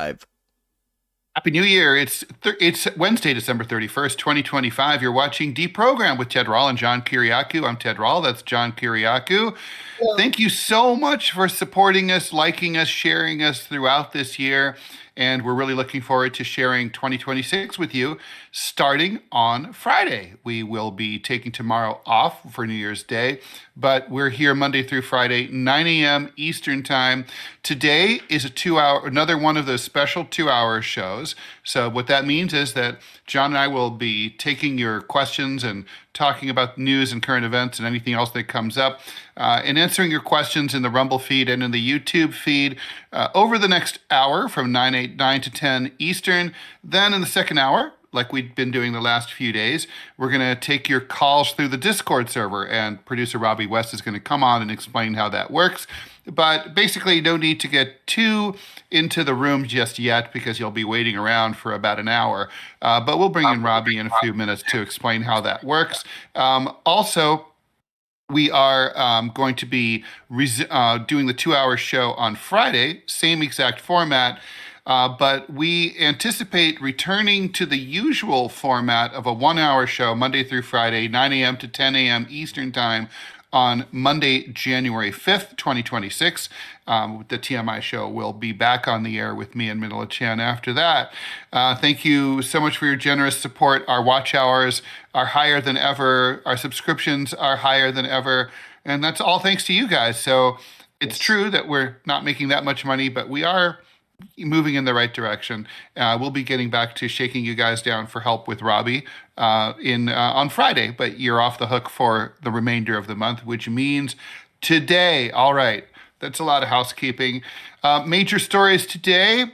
Live. Happy New Year. It's Wednesday, December 31st, 2025. You're watching DeProgram with Ted Rall and John Kiriakou. I'm Ted Rall. That's John Kiriakou. Thank you so much for supporting us, liking us, sharing us throughout this year. And we're really looking forward to sharing 2026 with you starting on Friday. We will be taking tomorrow off for New Year's Day, but we're here Monday through Friday, 9 a.m. Eastern Time. Today is another one of those special 2-hour shows. So what that means is that John and I will be taking your questions and talking about news and current events and anything else that comes up, and answering your questions in the Rumble feed and in the YouTube feed over the next hour from 9 to 10 Eastern. Then in the second hour, like we've been doing the last few days, we're going to take your calls through the Discord server, and producer Robbie West is going to come on and explain how that works. But basically, no need to get too into the room just yet because you'll be waiting around for about an hour. But we'll bring in Robbie in a few minutes to explain how that works. Also, we are going to be doing the 2-hour show on Friday, same exact format. But we anticipate returning to the usual format of a 1-hour show Monday through Friday, 9 a.m. to 10 a.m. Eastern Time on Monday, January 5th, 2026. The TMI show will be back on the air with me and Manila Chan after that. Thank you so much for your generous support. Our watch hours are higher than ever. Our subscriptions are higher than ever. And that's all thanks to you guys. So it's true that we're not making that much money, but we are moving in the right direction. We'll be getting back to shaking you guys down for help with Robbie on Friday, but you're off the hook for the remainder of the month, which means today. All right, that's a lot of housekeeping. Major stories today.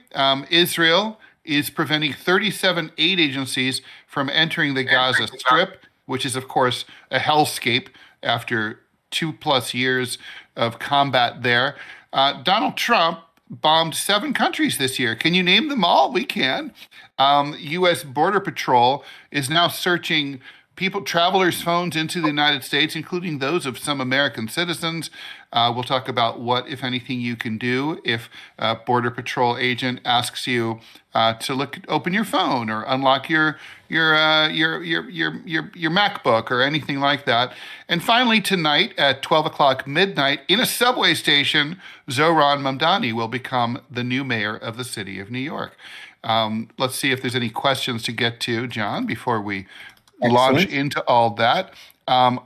Israel is preventing 37 aid agencies from entering the Gaza Strip, which is, of course, a hellscape after 2+ years of combat there. Donald Trump bombed 7 countries this year. Can you name them all? We can. U.S. Border Patrol is now searching travelers' phones into the United States, including those of some American citizens. We'll talk about what, if anything, you can do if a Border Patrol agent asks you to open your phone or unlock your MacBook or anything like that. And finally, tonight at 12 o'clock midnight, in a subway station, Zohran Mamdani will become the new mayor of the city of New York. Let's see if there's any questions to get to, John, before we launch into all that.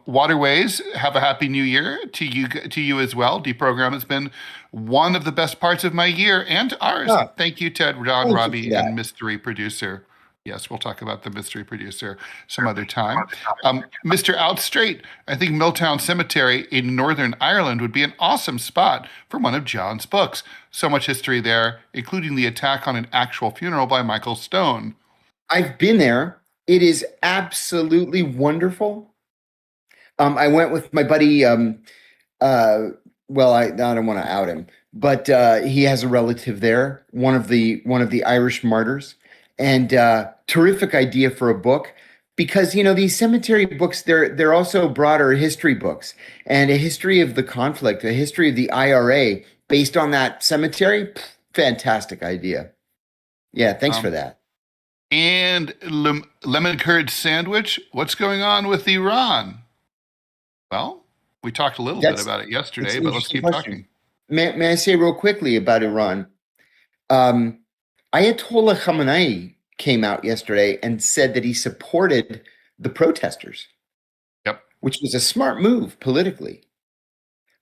Waterways, have a happy new year to you as well. DeProgram has been one of the best parts of my year and ours. Thank you, Ted, Ron, Robbie, and mystery producer. Yes, we'll talk about the mystery producer some other time. Mr. Outstraight, I think Milltown Cemetery in Northern Ireland would be an awesome spot for one of John's books. So much history there, including the attack on an actual funeral by Michael Stone. I've been there. It is absolutely wonderful. I went with my buddy. I don't want to out him, but he has a relative there, one of the Irish martyrs, and terrific idea for a book because these cemetery books they're also broader history books and a history of the conflict, a history of the IRA based on that cemetery. Fantastic idea. Yeah, thanks for that. And lemon curd sandwich. What's going on with Iran? Well, we talked a little bit about it yesterday, but let's keep talking. May I say real quickly about Iran? Ayatollah Khamenei came out yesterday and said that he supported the protesters. Yep. Which was a smart move politically,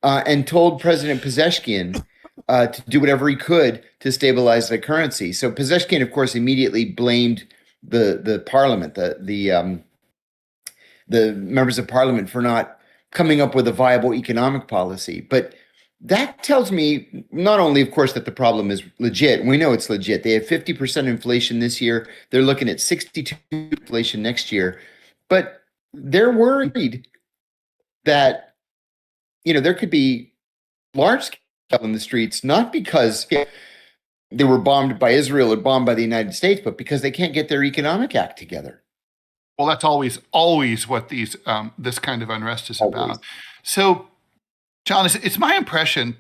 and told President Pezeshkian to do whatever he could to stabilize the currency. So Pezeshkian, of course, immediately blamed the parliament, the members of parliament for not coming up with a viable economic policy. But that tells me not only, of course, that the problem is legit. We know it's legit. They have 50% inflation this year. They're looking at 62% inflation next year. But they're worried that, there could be large scale in the streets, not because they were bombed by Israel or bombed by the United States, but because they can't get their economic act together. Well, that's always what this kind of unrest is about. So, John, it's my impression.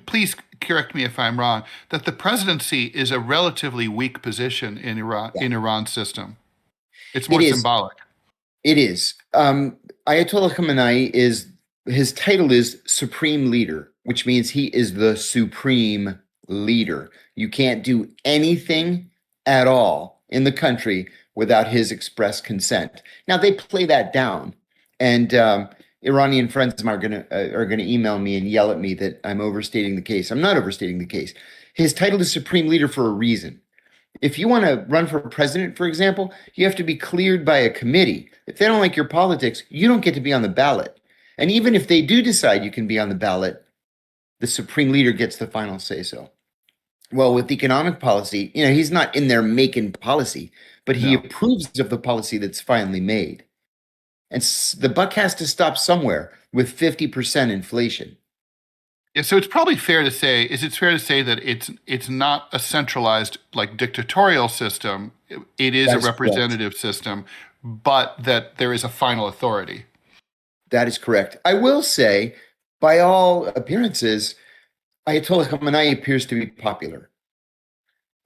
Please correct me if I'm wrong, that the presidency is a relatively weak position in Yeah, Iran's system. It's it more is. symbolic. It is. Ayatollah Khamenei is his title is Supreme Leader, which means he is the supreme leader. You can't do anything at all in the country without his express consent. Now they play that down, and Iranian friends of mine are gonna email me and yell at me that I'm overstating the case. I'm not overstating the case. His title is Supreme Leader for a reason. If you want to run for president, for example, you have to be cleared by a committee. If they don't like your politics, you don't get to be on the ballot. And even if they do decide you can be on the ballot, the supreme leader gets the final say so. Well, with economic policy, he's not in there making policy, but he No. approves of the policy that's finally made. And the buck has to stop somewhere with 50% inflation. Yeah, so it's probably fair to say, is it fair to say that it's not a centralized like dictatorial system? It is That a is correct. representative system, but that there is a final authority. That is correct. I will say, by all appearances, Ayatollah Khamenei appears to be popular.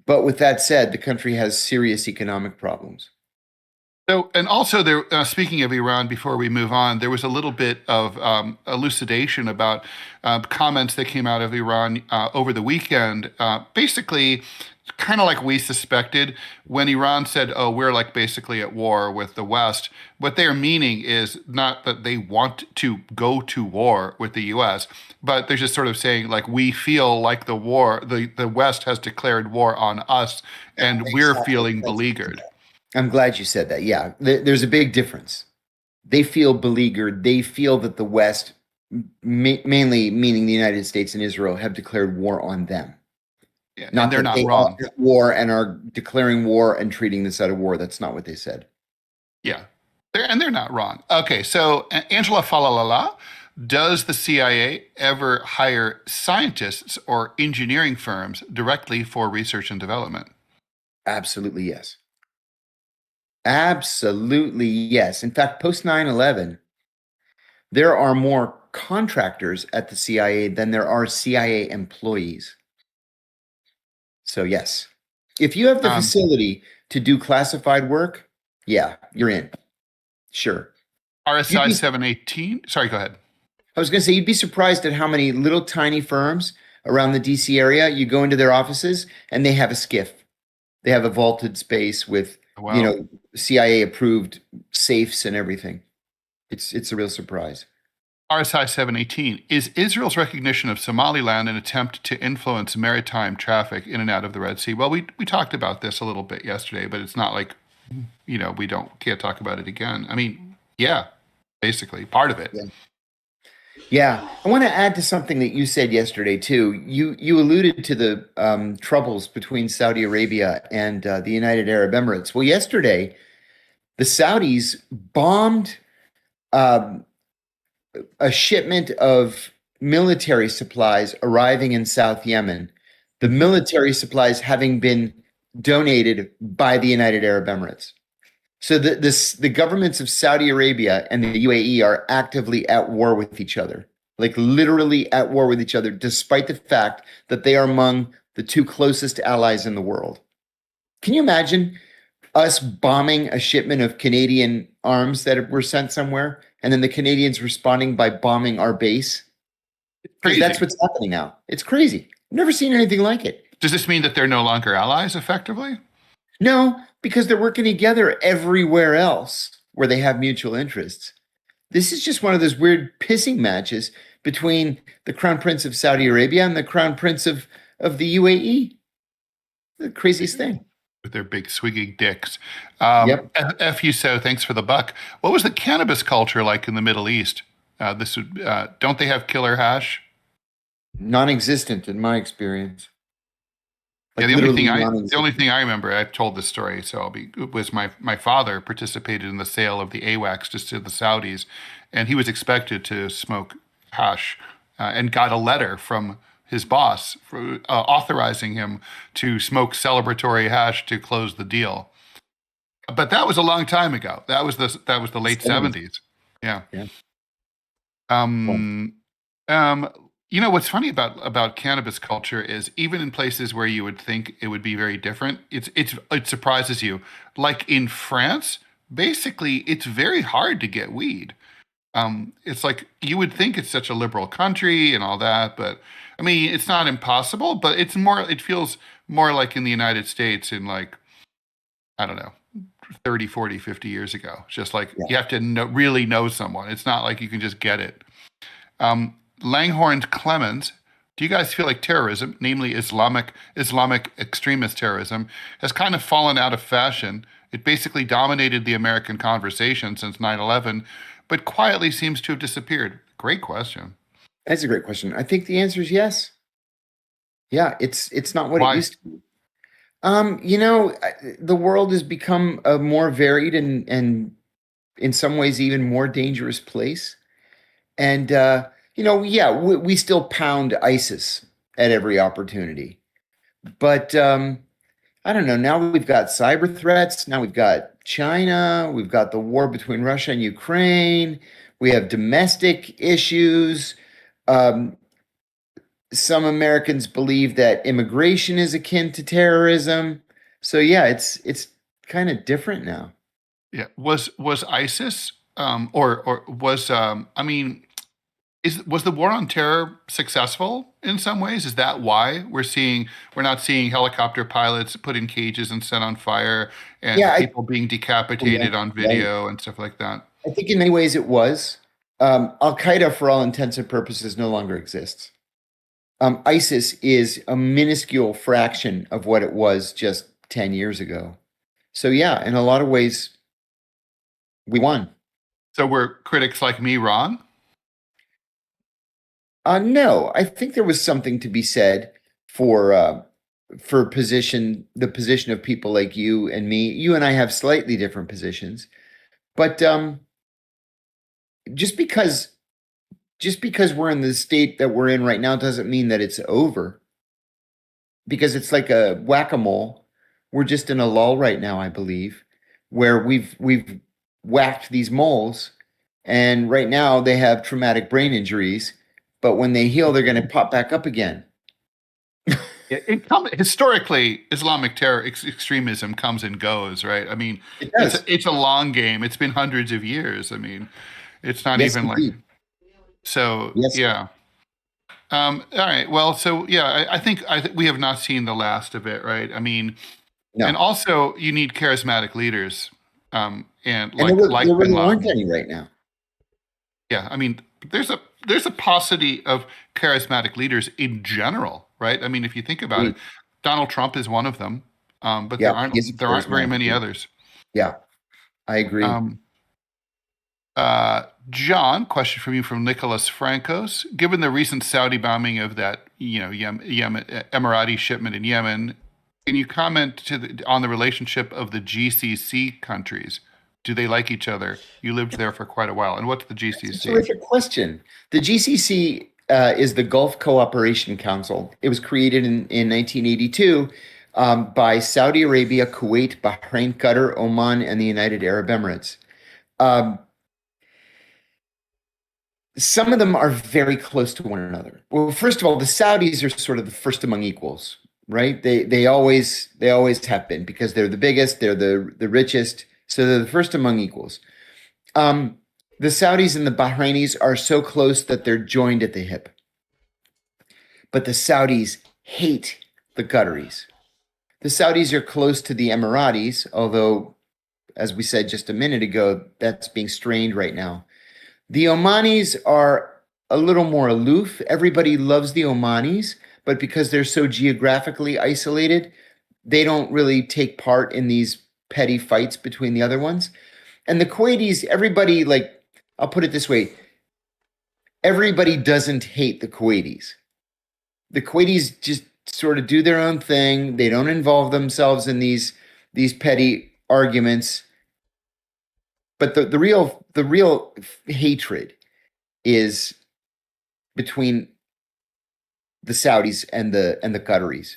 But with that said, the country has serious economic problems. So, and also there, speaking of Iran, before we move on, there was a little bit of elucidation about comments that came out of Iran over the weekend. Basically, kind of like we suspected, when Iran said, "Oh, we're like basically at war with the West," what they're meaning is not that they want to go to war with the U.S., but they're just sort of saying like we feel like the West has declared war on us, and we're Exactly. feeling beleaguered. I'm glad you said that. Yeah, there's a big difference. They feel beleaguered. They feel that the West, mainly meaning the United States and Israel, have declared war on them. Yeah, and Not they're that not they are wrong. at war and are declaring war and treating this out of war. That's not what they said. Yeah, they're not wrong. Okay, so Angela Falalala, does the CIA ever hire scientists or engineering firms directly for research and development? Absolutely yes. Absolutely yes. In fact, post 9/11, there are more contractors at the CIA than there are CIA employees. So, yes, if you have the Um, facility to do classified work, yeah, you're in. Sure. You'd RSI be, 718. Sorry, go ahead. I was going to say, you'd be surprised at how many little tiny firms around the DC area, you go into their offices and they have a skiff. They have a vaulted space with, Well, CIA approved safes and everything. It's a real surprise. RSI 718, is Israel's recognition of Somaliland an attempt to influence maritime traffic in and out of the Red Sea? Well, we talked about this a little bit yesterday, but it's not like, we can't talk about it again. I mean, yeah, basically part of it. Yeah. Yeah, I want to add to something that you said yesterday too. You alluded to the troubles between Saudi Arabia and the United Arab Emirates. Well, yesterday the Saudis bombed um, a shipment of military supplies arriving in South Yemen. The military supplies having been donated by the United Arab Emirates. So the governments of Saudi Arabia and the UAE are actively at war with each other, like literally at war with each other, despite the fact that they are among the two closest allies in the world. Can you imagine us bombing a shipment of Canadian arms that were sent somewhere, and then the Canadians responding by bombing our base? Because that's Crazy. what's happening now. It's crazy. I've never seen anything like it. Does this mean that they're no longer allies effectively? No, because they're working together everywhere else where they have mutual interests. This is just one of those weird pissing matches between the Crown Prince of Saudi Arabia and the Crown Prince of the UAE. The craziest thing. With their big swigging dicks. Yep. F you so, thanks for the buck. What was the cannabis culture like in the Middle East? Don't they have killer hash? Non-existent in my experience. Yeah, Like the only literally thing non-existent. I remember, I've told this story, so was my father participated in the sale of the AWACS just to the Saudis, and he was expected to smoke hash, and got a letter from his boss authorizing him to smoke celebratory hash to close the deal. But that was a long time ago. That was the late 70s. 70s. Yeah. Yeah. Well, Um, um, You know what's funny about cannabis culture is even in places where you would think it would be very different, it surprises you. Like in France, basically, it's very hard to get weed. It's like you would think it's such a liberal country and all that, but I mean, it's not impossible, but it feels more like in the United States in like, I don't know, 30, 40, 50 years ago. It's just like Yeah. you have to really know someone. It's not like you can just get it. Langhorne Clemens, do you guys feel like terrorism, namely Islamic extremist terrorism, has kind of fallen out of fashion? It basically dominated the American conversation since 9/11, but quietly seems to have disappeared. Great question. That's a great question. I think the answer is yes. Yeah, it's not what it Why? used to be. The world has become a more varied and in some ways even more dangerous place. And yeah, we still pound ISIS at every opportunity. But I don't know. Now we've got cyber threats. Now we've got China. We've got the war between Russia and Ukraine. We have domestic issues. Um, some Americans believe that immigration is akin to terrorism. So yeah, it's kind of different now. Yeah. Was ISIS or was I mean was the war on terror successful in some ways? Is that why we're not seeing helicopter pilots put in cages and set on fire Yeah, and people being yeah, decapitated on right. video and stuff like that? I think in many ways it was. Al Qaeda, for all intents and purposes, no longer exists. ISIS is a minuscule fraction of what it was just 10 years ago. So, yeah, in a lot of ways, we won. So were critics like me wrong? No, I think there was something to be said for the position of people like you and me. You and I have slightly different positions, but just because just because we're in the state that we're in right now doesn't mean that it's over. Because it's like a whack-a-mole. We're just in a lull right now, I believe, where we've whacked these moles, and right now they have traumatic brain injuries, but when they heal, they're going to pop back up again. Historically, Islamic terror extremism comes and goes, right? I mean, It does. it's a long game. It's been hundreds of years. I mean, it's not Yes, even like indeed. so. Yes. Yeah. All right. Well, so yeah, I think we have not seen the last of it, right? I mean, and No. also you need charismatic leaders, and And like there Bin really aren't Laden. any right now. Yeah, I mean, there's a paucity of charismatic leaders in general, right? I mean, if you think about it, Agreed. Donald Trump is one of them, but Yeah, he is a there aren't very charismatic many leader. others. Yeah, I agree. Um, John, question from you from Nicholas Francos. Given the recent Saudi bombing of that, Yemen Emirati shipment in Yemen, can you comment on the relationship of the GCC countries? Do they like each other? You lived there for quite a while. And what's the That's a GCC? terrific question. The GCC is the Gulf Cooperation Council. It was created in 1982 by Saudi Arabia, Kuwait, Bahrain, Qatar, Oman, and the United Arab Emirates. Um, some of them are very close to one another. Well, first of all, the Saudis are sort of the first among equals, right? They always have been because they're the biggest, they're the richest, so they're the first among equals. Um, the Saudis and the Bahrainis are so close that they're joined at the hip. But the Saudis hate the Qataris. The Saudis are close to the Emiratis, although, as we said just a minute ago, that's being strained right now. The Omanis are a little more aloof. Everybody loves the Omanis, but because they're so geographically isolated, they don't really take part in these petty fights between the other ones. And the Kuwaitis, everybody, like, I'll put it this way, everybody doesn't hate the Kuwaitis. The Kuwaitis just sort of do their own thing. They don't involve themselves in these petty arguments. But the real hatred is between the Saudis and the Qataris.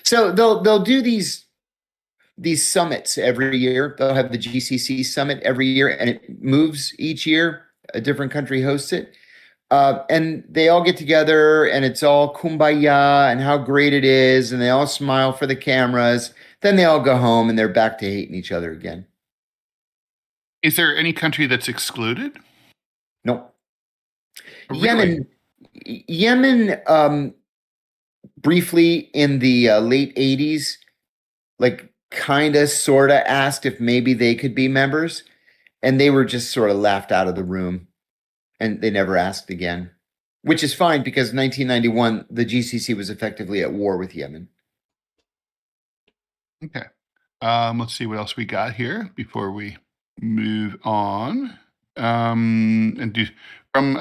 So they'll do these summits every year. They'll have the GCC summit every year, and it moves each year. A different country hosts it. And they all get together and it's all kumbaya and how great it is. And they all smile for the cameras. Then they all go home and they're back to hating each other again. Is there any country that's excluded? Nope. Really? Yemen, briefly in the late 80s, like kind of sort of asked if maybe they could be members. And they were just sort of laughed out of the room and they never asked again, which is fine because 1991, the GCC was effectively at war with Yemen. Okay. Let's see what else we got here before we move on. And do from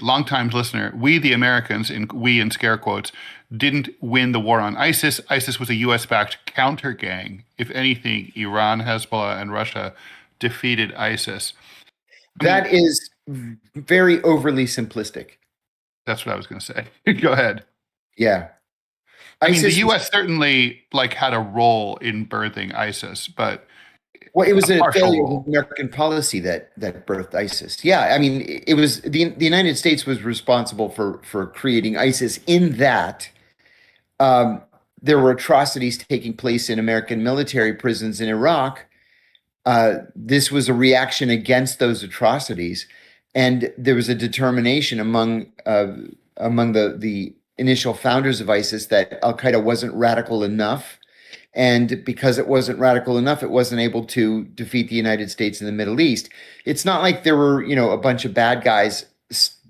longtime listener, we the Americans, in we in scare quotes, didn't win the war on ISIS. ISIS was a US-backed counter gang. If anything, Iran, Hezbollah, and Russia defeated ISIS. That is very overly simplistic. That's what I was going to say. Go ahead. Yeah. I mean, the U.S. certainly had a role in birthing ISIS, but it was a failure of American policy that birthed ISIS. Yeah, I mean, it was the United States was responsible for creating ISIS in that there were atrocities taking place in American military prisons in Iraq. This was a reaction against those atrocities, and there was a determination among the initial founders of ISIS that Al-Qaeda wasn't radical enough. And because it wasn't radical enough, it wasn't able to defeat the United States in the Middle East. It's not like there were, a bunch of bad guys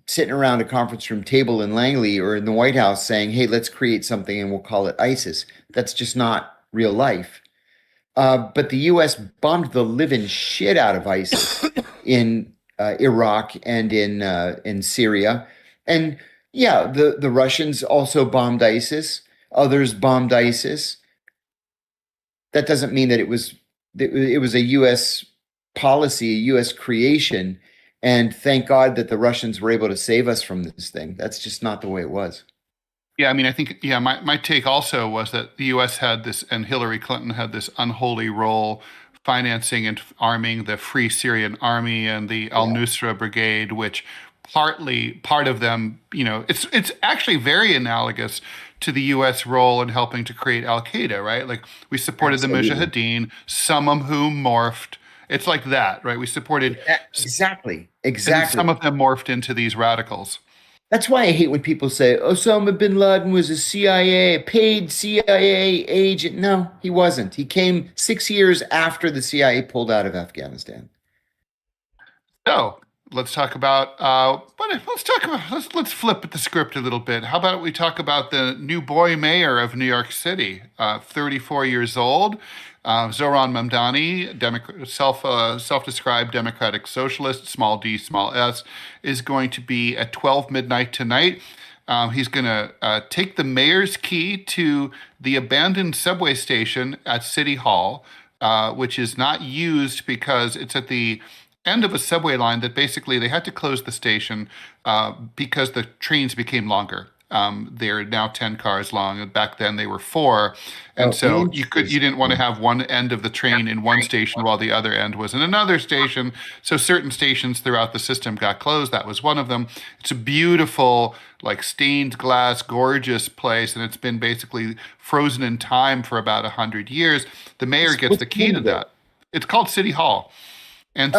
sitting around a conference room table in Langley or in the White House saying, hey, let's create something and we'll call it ISIS. That's just not real life. But the U.S. bombed the living shit out of ISIS in Iraq and in Syria. And yeah, the Russians also bombed ISIS. Others bombed ISIS. That doesn't mean that it was a U.S. policy, a U.S. creation. And thank God that the Russians were able to save us from this thing. That's just not the way it was. Yeah, I mean, I think, my take also was that the U.S. had this, and Hillary Clinton had this unholy role financing and arming the Free Syrian Army and the Al-Nusra Brigade, which part of them, it's actually very analogous to the U.S. role in helping to create Al-Qaeda, right? Like we supported the Mujahideen, some of whom morphed. It's like that, right? We supported exactly. And some of them morphed into these radicals. That's why I hate when people say Osama bin Laden was a paid CIA agent. No, he wasn't. He came 6 years after the CIA pulled out of Afghanistan. So let's talk about let's flip the script a little bit. How about we talk about the new boy mayor of New York City, 34 years old, Zohran Mamdani, self-described democratic socialist, small d, small s, is going to be at 12 midnight tonight. He's going to take the mayor's key to the abandoned subway station at City Hall, which is not used because it's at the end of a subway line that basically they had to close the station because the trains became longer. They're now 10 cars long, and back then they were 4. And so you didn't want to have one end of the train in one station while the other end was in another station. So certain stations throughout the system got closed. That was one of them. It's a beautiful, like stained glass, gorgeous place, and it's been basically frozen in time for about 100 years. The mayor gets the key to that. It's called City Hall. And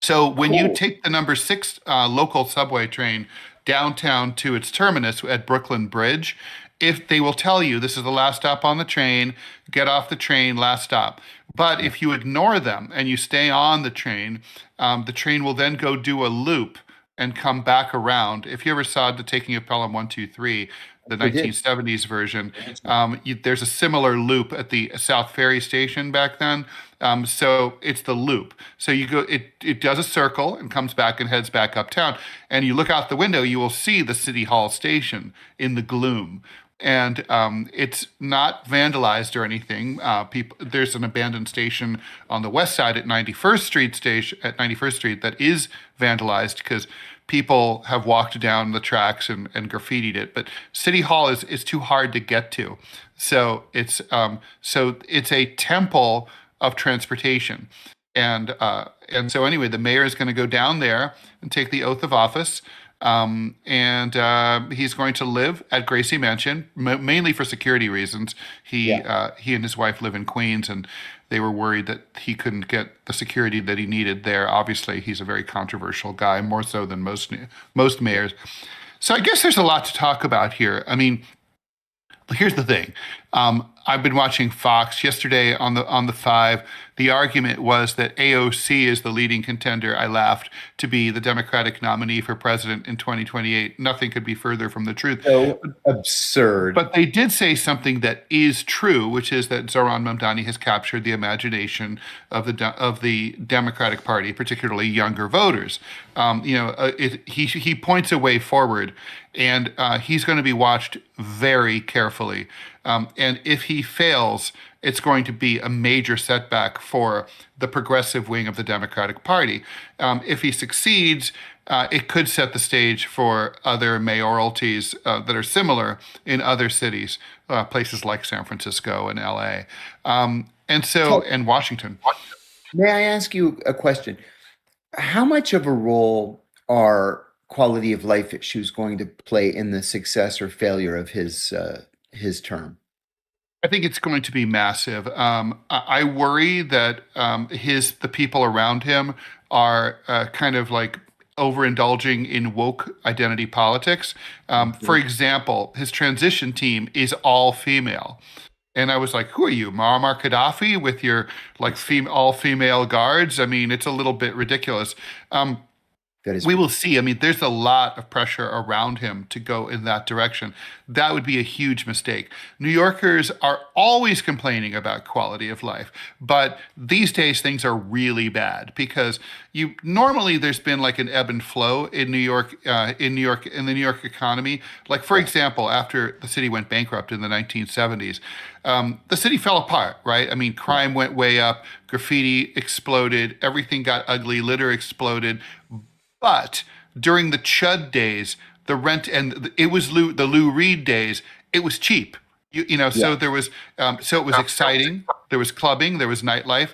so when you take the number 6 local subway train downtown to its terminus at Brooklyn Bridge, if they will tell you this is the last stop on the train, get off the train, last stop. But if you ignore them and you stay on the train will then go do a loop and come back around. If you ever saw the Taking of Pelham 123, the 1970s version, there's a similar loop at the South Ferry Station back then. So it's the loop. So you go, it does a circle and comes back and heads back uptown. And you look out the window, you will see the City Hall station in the gloom. And it's not vandalized or anything. There's an abandoned station on the west side at 91st Street that is vandalized because people have walked down the tracks and graffitied it. But City Hall is too hard to get to. So it's a temple of transportation. And so anyway, the mayor is going to go down there and take the oath of office. And he's going to live at Gracie Mansion, mainly for security reasons. Yeah. He and his wife live in Queens, and they were worried that he couldn't get the security that he needed there. Obviously, he's a very controversial guy, more so than most mayors. So I guess there's a lot to talk about here. I mean, here's the thing. I've been watching Fox yesterday on the Five. The argument was that AOC is the leading contender. I laughed, to be the Democratic nominee for president in 2028. Nothing could be further from the truth. So absurd. But they did say something that is true, which is that Zohran Mamdani has captured the imagination of the Democratic Party, particularly younger voters. He points a way forward, and he's going to be watched very carefully. And if he fails, it's going to be a major setback for the progressive wing of the Democratic Party. If he succeeds, it could set the stage for other mayoralties that are similar in other cities, places like San Francisco and LA, and Washington. May I ask you a question? How much of a role are quality of life issues going to play in the success or failure of his term? I think it's going to be massive. I worry that the people around him are kind of like overindulging in woke identity politics. For example, his transition team is all female. And I was like, who are you, Muammar Gaddafi, with your like all female guards? I mean, it's a little bit ridiculous. We will see. I mean, there's a lot of pressure around him to go in that direction. That would be a huge mistake. New Yorkers are always complaining about quality of life, but these days things are really bad because normally there's been like an ebb and flow in New York, in the New York economy. Like, for example, after the city went bankrupt in the 1970s, the city fell apart, right? I mean, crime went way up, graffiti exploded, everything got ugly, litter exploded. But during the Chud days, the rent, and it was the Lou Reed days, it was cheap. So there was, so it was exciting. There was clubbing, there was nightlife,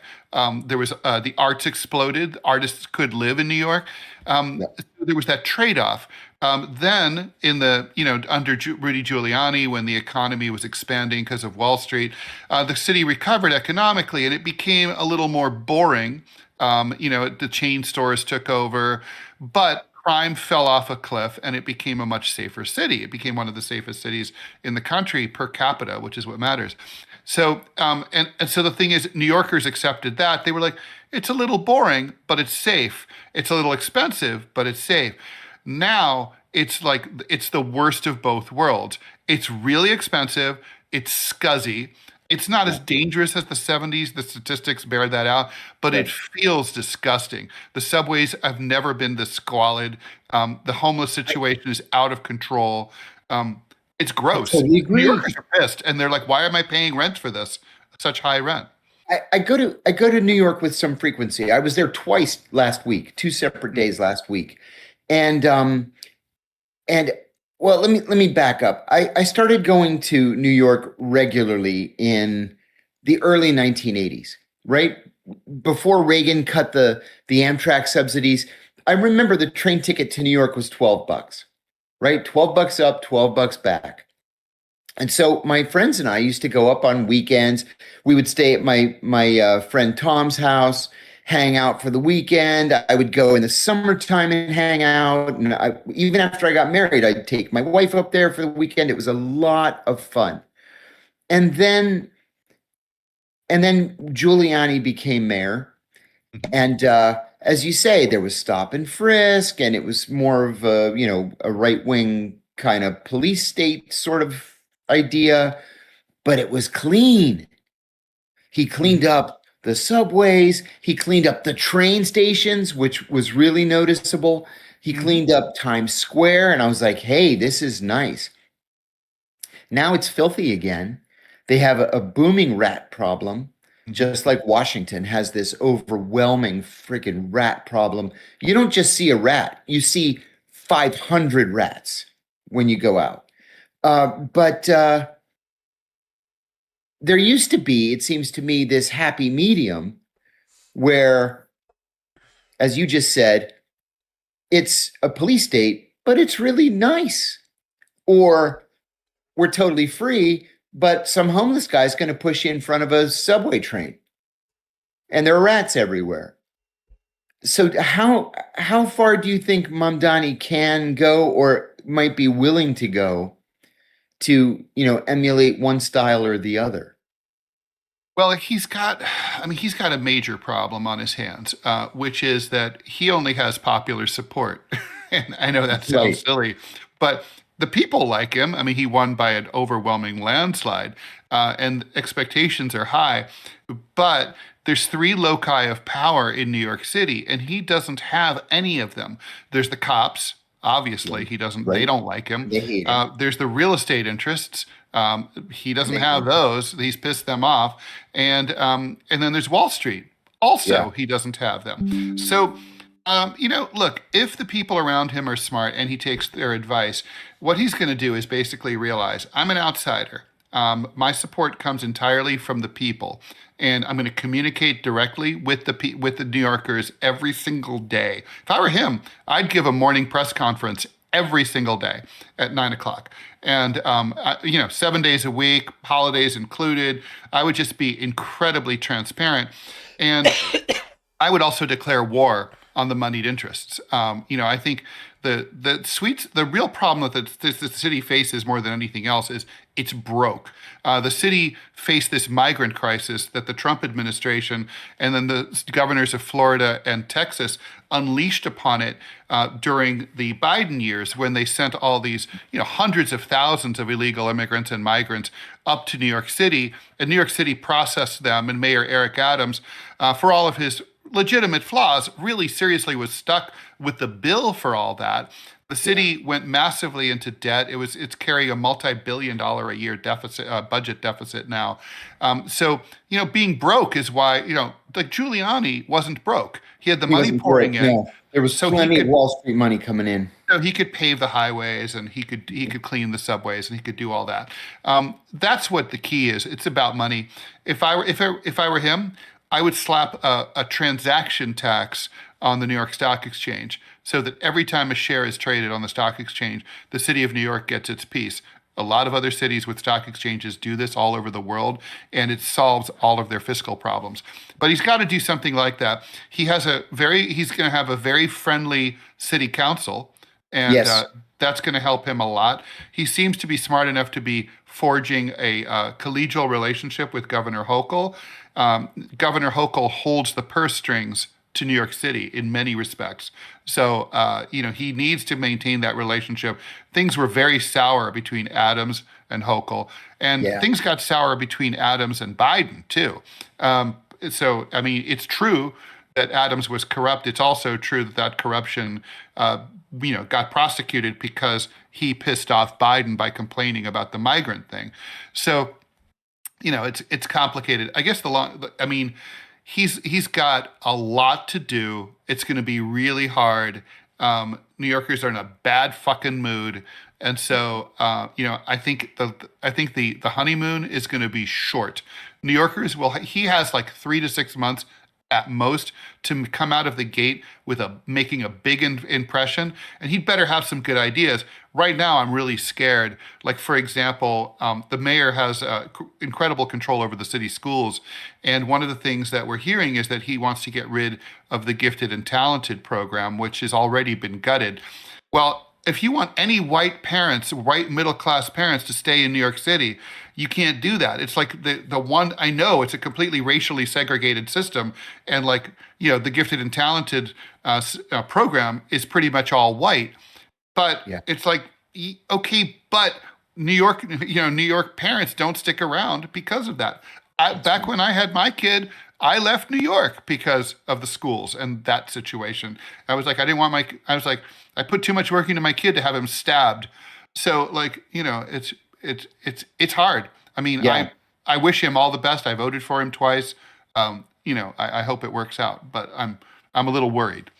there was the arts exploded. Artists could live in New York. There was that trade-off. Then under Rudy Giuliani, when the economy was expanding because of Wall Street, the city recovered economically, and it became a little more boring. The chain stores took over, but crime fell off a cliff and it became a much safer city. It became one of the safest cities in the country per capita, which is what matters. So, so the thing is, New Yorkers accepted that. They were like, it's a little boring, but it's safe. It's a little expensive, but it's safe. Now it's like, it's the worst of both worlds. It's really expensive. It's scuzzy. It's not as dangerous as the 70s. The statistics bear that out, but it feels disgusting. The subways have never been this squalid. The homeless situation is out of control. It's gross. Totally agree. New Yorkers are pissed, and they're like, "Why am I paying rent for this? Such high rent." I go to New York with some frequency. I was there twice last week, 2 separate days last week, and well, let me back up. I started going to New York regularly in the early 1980s, right before Reagan cut the Amtrak subsidies. I remember the train ticket to New York was $12, right? $12 up, $12 back. And so my friends and I used to go up on weekends. We would stay at my friend Tom's house, hang out for the weekend. I would go in the summertime and hang out. And even after I got married, I'd take my wife up there for the weekend. It was a lot of fun. And then Giuliani became mayor. And as you say, there was stop and frisk, and it was more of a right-wing kind of police state sort of idea, but it was clean. He cleaned up the subways. He cleaned up the train stations, which was really noticeable. He cleaned up Times Square, and I was like, hey, this is nice. Now it's filthy again. They have a booming rat problem, just like Washington has this overwhelming freaking rat problem. You don't just see a rat, you see 500 rats when you go out. But there used to be, it seems to me, this happy medium where, as you just said, it's a police state, but it's really nice. Or we're totally free, but some homeless guy's going to push you in front of a subway train, and there are rats everywhere. So how far do you think Mamdani can go or might be willing to go to, emulate one style or the other? Well, he's got a major problem on his hands, which is that he only has popular support. And I know that sounds Right. silly, but the people like him. I mean, he won by an overwhelming landslide, and expectations are high. But there's three loci of power in New York City, and he doesn't have any of them. There's the cops. Obviously, he doesn't. They Right. don't like him. They hate him. There's the real estate interests. He doesn't They have hate him. those. He's pissed them off, and then there's Wall Street. Yeah. Also, he doesn't have them. So, look, if the people around him are smart and he takes their advice, what he's going to do is basically realize I'm an outsider. My support comes entirely from the people, and I'm going to communicate directly with with the New Yorkers every single day. If I were him, I'd give a morning press conference every single day at 9 o'clock, and 7 days a week, holidays included. I would just be incredibly transparent, and I would also declare war on the moneyed interests. I think the real problem that the city faces more than anything else is it's broke. The city faced this migrant crisis that the Trump administration and then the governors of Florida and Texas unleashed upon it during the Biden years when they sent all these, hundreds of thousands of illegal immigrants and migrants up to New York City, and New York City processed them, and Mayor Eric Adams, for all of his legitimate flaws, really seriously was stuck with the bill for all that. The Yeah. city went massively into debt. It's carrying a multi-billion-dollar a year deficit, budget deficit now. So being broke is why like Giuliani wasn't broke. He had the He money wasn't pouring broke. in, No, there was so he plenty of could Wall Street money coming in. he could pave the highways and he could clean the subways and he could do all that. That's what the key is. It's about money. If I were him, I would slap a transaction tax on the New York Stock Exchange so that every time a share is traded on the stock exchange, the city of New York gets its piece. A lot of other cities with stock exchanges do this all over the world, and it solves all of their fiscal problems. But he's got to do something like that. He's going to have a very friendly city council, and Yes. that's going to help him a lot. He seems to be smart enough to be forging a collegial relationship with Governor Hochul. Governor Hochul holds the purse strings to New York City in many respects. So, he needs to maintain that relationship. Things were very sour between Adams and Hochul, and Yeah. things got sour between Adams and Biden, too. So, I mean, it's true that Adams was corrupt. It's also true that corruption, got prosecuted because he pissed off Biden by complaining about the migrant thing. So, it's complicated. I guess I mean, he's got a lot to do. It's going to be really hard. New Yorkers are in a bad fucking mood, and so I think the honeymoon is going to be short. New Yorkers will. He has like 3 to 6 months at most to come out of the gate with making a big impression, and he'd better have some good ideas. Right now, I'm really scared. Like, for example, the mayor has incredible control over the city schools, and one of the things that we're hearing is that he wants to get rid of the gifted and talented program, which has already been gutted. Well, if you want any white middle class parents to stay in New York City, you can't do that. It's like the one I know it's a completely racially segregated system, and like the gifted and talented program is pretty much all white. But Yeah. it's like okay, but New York, New York parents don't stick around because of that. Back when I had my kid, I left New York because of the schools and that situation. I was like, I didn't want my. I was like, I put too much work into my kid to have him stabbed. So like, it's hard. I mean, Yeah. I wish him all the best. I voted for him twice. I hope it works out, but I'm a little worried.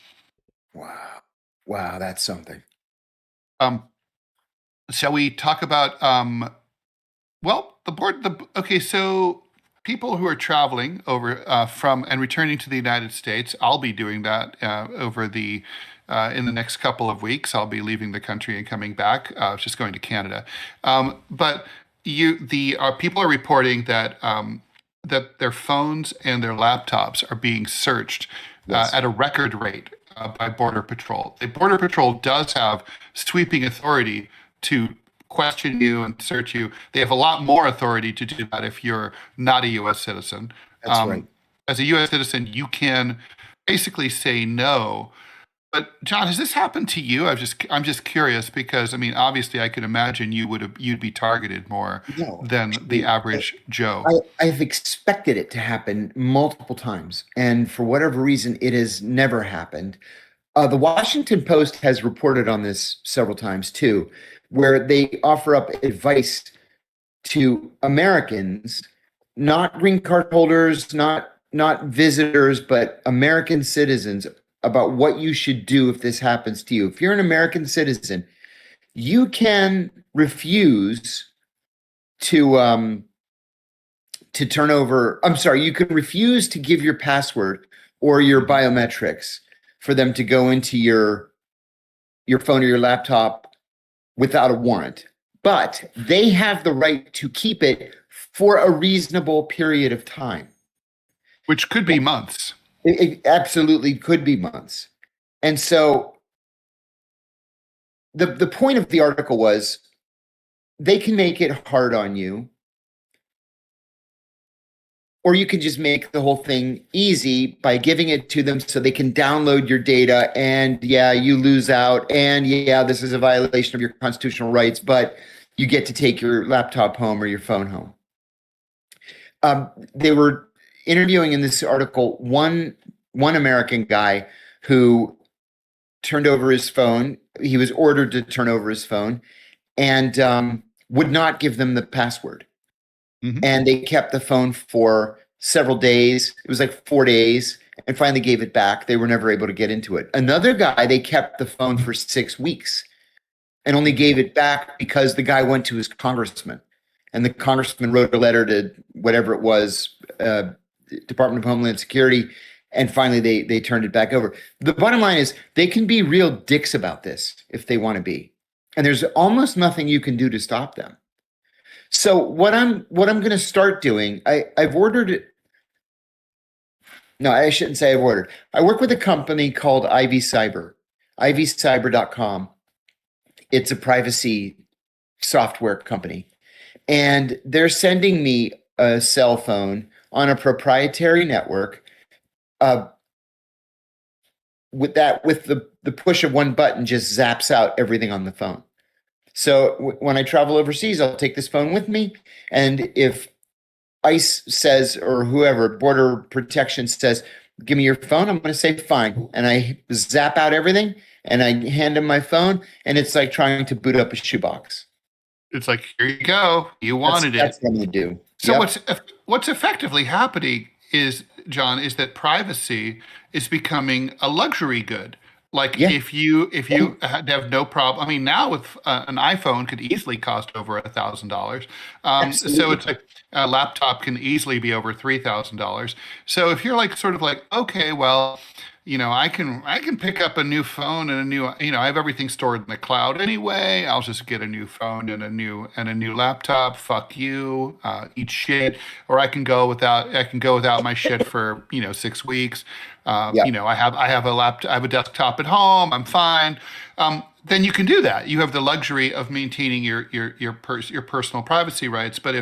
Wow. Wow, that's something. Um, shall we talk about well, the board? Okay, so people who are traveling over from and returning to the United States, I'll be doing that over the in the next couple of weeks. I'll be leaving the country and coming back. Just going to Canada, but the people are reporting that that their phones and their laptops are being searched Yes. at a record rate by Border Patrol. The Border Patrol does have sweeping authority to question you and search you. They have a lot more authority to do that if you're not a U.S. citizen. That's right. As a U.S. citizen, you can basically say no. But John, has this happened to you? I'm just curious because I mean, obviously, I could imagine you'd be targeted more No, than the actually, average Joe. I've expected it to happen multiple times, and for whatever reason, it has never happened. The Washington Post has reported on this several times too, where they offer up advice to Americans, not green card holders, not visitors, but American citizens about what you should do if this happens to you. If you're an American citizen, you can refuse to turn over. I'm sorry, you can refuse to give your password or your biometrics for them to go into your phone or your laptop without a warrant. But they have the right to keep it for a reasonable period of time. Which could be months. It absolutely could be months. And so the point of the article was they can make it hard on you, or you can just make the whole thing easy by giving it to them so they can download your data and yeah, you lose out. And yeah, this is a violation of your constitutional rights, but you get to take your laptop home or your phone home. They were interviewing in this article one American guy who turned over his phone. He was ordered to turn over his phone and would not give them the password. Mm-hmm. And they kept the phone for several days. It was like 4 days, and finally gave it back. They were never able to get into it. Another guy, they kept the phone for 6 weeks and only gave it back because the guy went to his congressman. And the congressman wrote a letter to whatever it was, Department of Homeland Security, and finally they turned it back over. The bottom line is they can be real dicks about this if they want to be. And there's almost nothing you can do to stop them. So what I'm going to start doing, I've ordered it. No, I shouldn't say I've ordered. I work with a company called Ivy Cyber, ivycyber.com. It's a privacy software company. And they're sending me a cell phone on a proprietary network. With the push of one button just zaps out everything on the phone. So when I travel overseas, I'll take this phone with me. And if ICE says, or whoever, Border Protection says, give me your phone, I'm going to say fine. And I zap out everything and I hand them my phone. And it's like trying to boot up a shoebox. It's like, here you go. You wanted it. That's what I'm going to do. So Yep. what's effectively happening is, John, is that privacy is becoming a luxury good. Like Yeah. if you have no problem. I mean, now with an iPhone could easily cost over $1,000. So Absolutely. it's like a laptop can easily be over $3,000. So if you're like sort of like, okay, well, I can pick up a new phone and a new, I have everything stored in the cloud anyway. I'll just get a new phone and a new laptop. Fuck you, eat shit. Or I can go without my shit for 6 weeks. Yeah. I have a laptop, I have a desktop at home. I'm fine. Then you can do that. You have the luxury of maintaining your personal privacy rights. But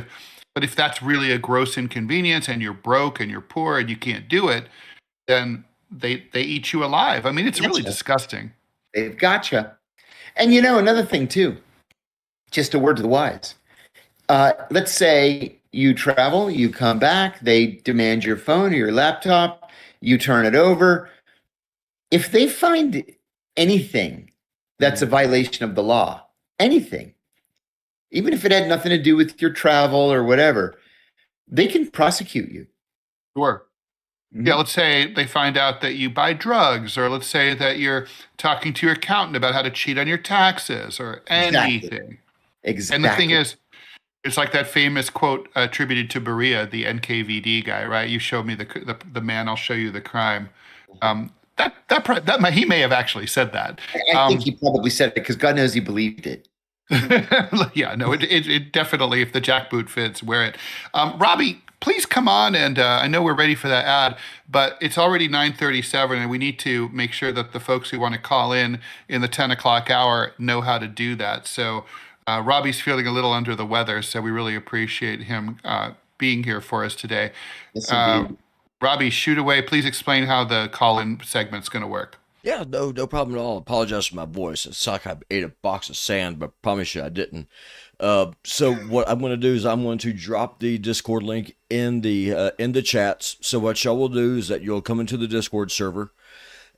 if that's really a gross inconvenience and you're broke and you're poor and you can't do it, then they eat you alive. I mean, it's really Gotcha. disgusting. They've gotcha. And another thing too, just a word to the wise. Let's say you travel, you come back, they demand your phone or your laptop, you turn it over. If they find anything that's a violation of the law, anything, even if it had nothing to do with your travel or whatever, they can prosecute you. Sure. Mhm. Yeah, let's say they find out that you buy drugs, or let's say that you're talking to your accountant about how to cheat on your taxes or Exactly. anything. And the thing Exactly. is, It's like that famous quote attributed to Beria, the NKVD guy, right? You show me the man, I'll show you the crime. He may have actually said that. I think he probably said it because God knows he believed it. Yeah, no, it definitely, if the jackboot fits, wear it. Robbie, please come on, and I know we're ready for that ad, but it's already 9:37, and we need to make sure that the folks who want to call in the 10 o'clock hour know how to do that. So Robbie's feeling a little under the weather, so we really appreciate him being here for us today. Yes, indeed. Robbie, shoot away. Please explain how the call-in segment's going to work. Yeah, no problem at all. Apologize for my voice. It's like I ate a box of sand, but I promise you I didn't. So what I'm going to do is I'm going to drop the Discord link in the chats. So what y'all will do is that you'll come into the Discord server.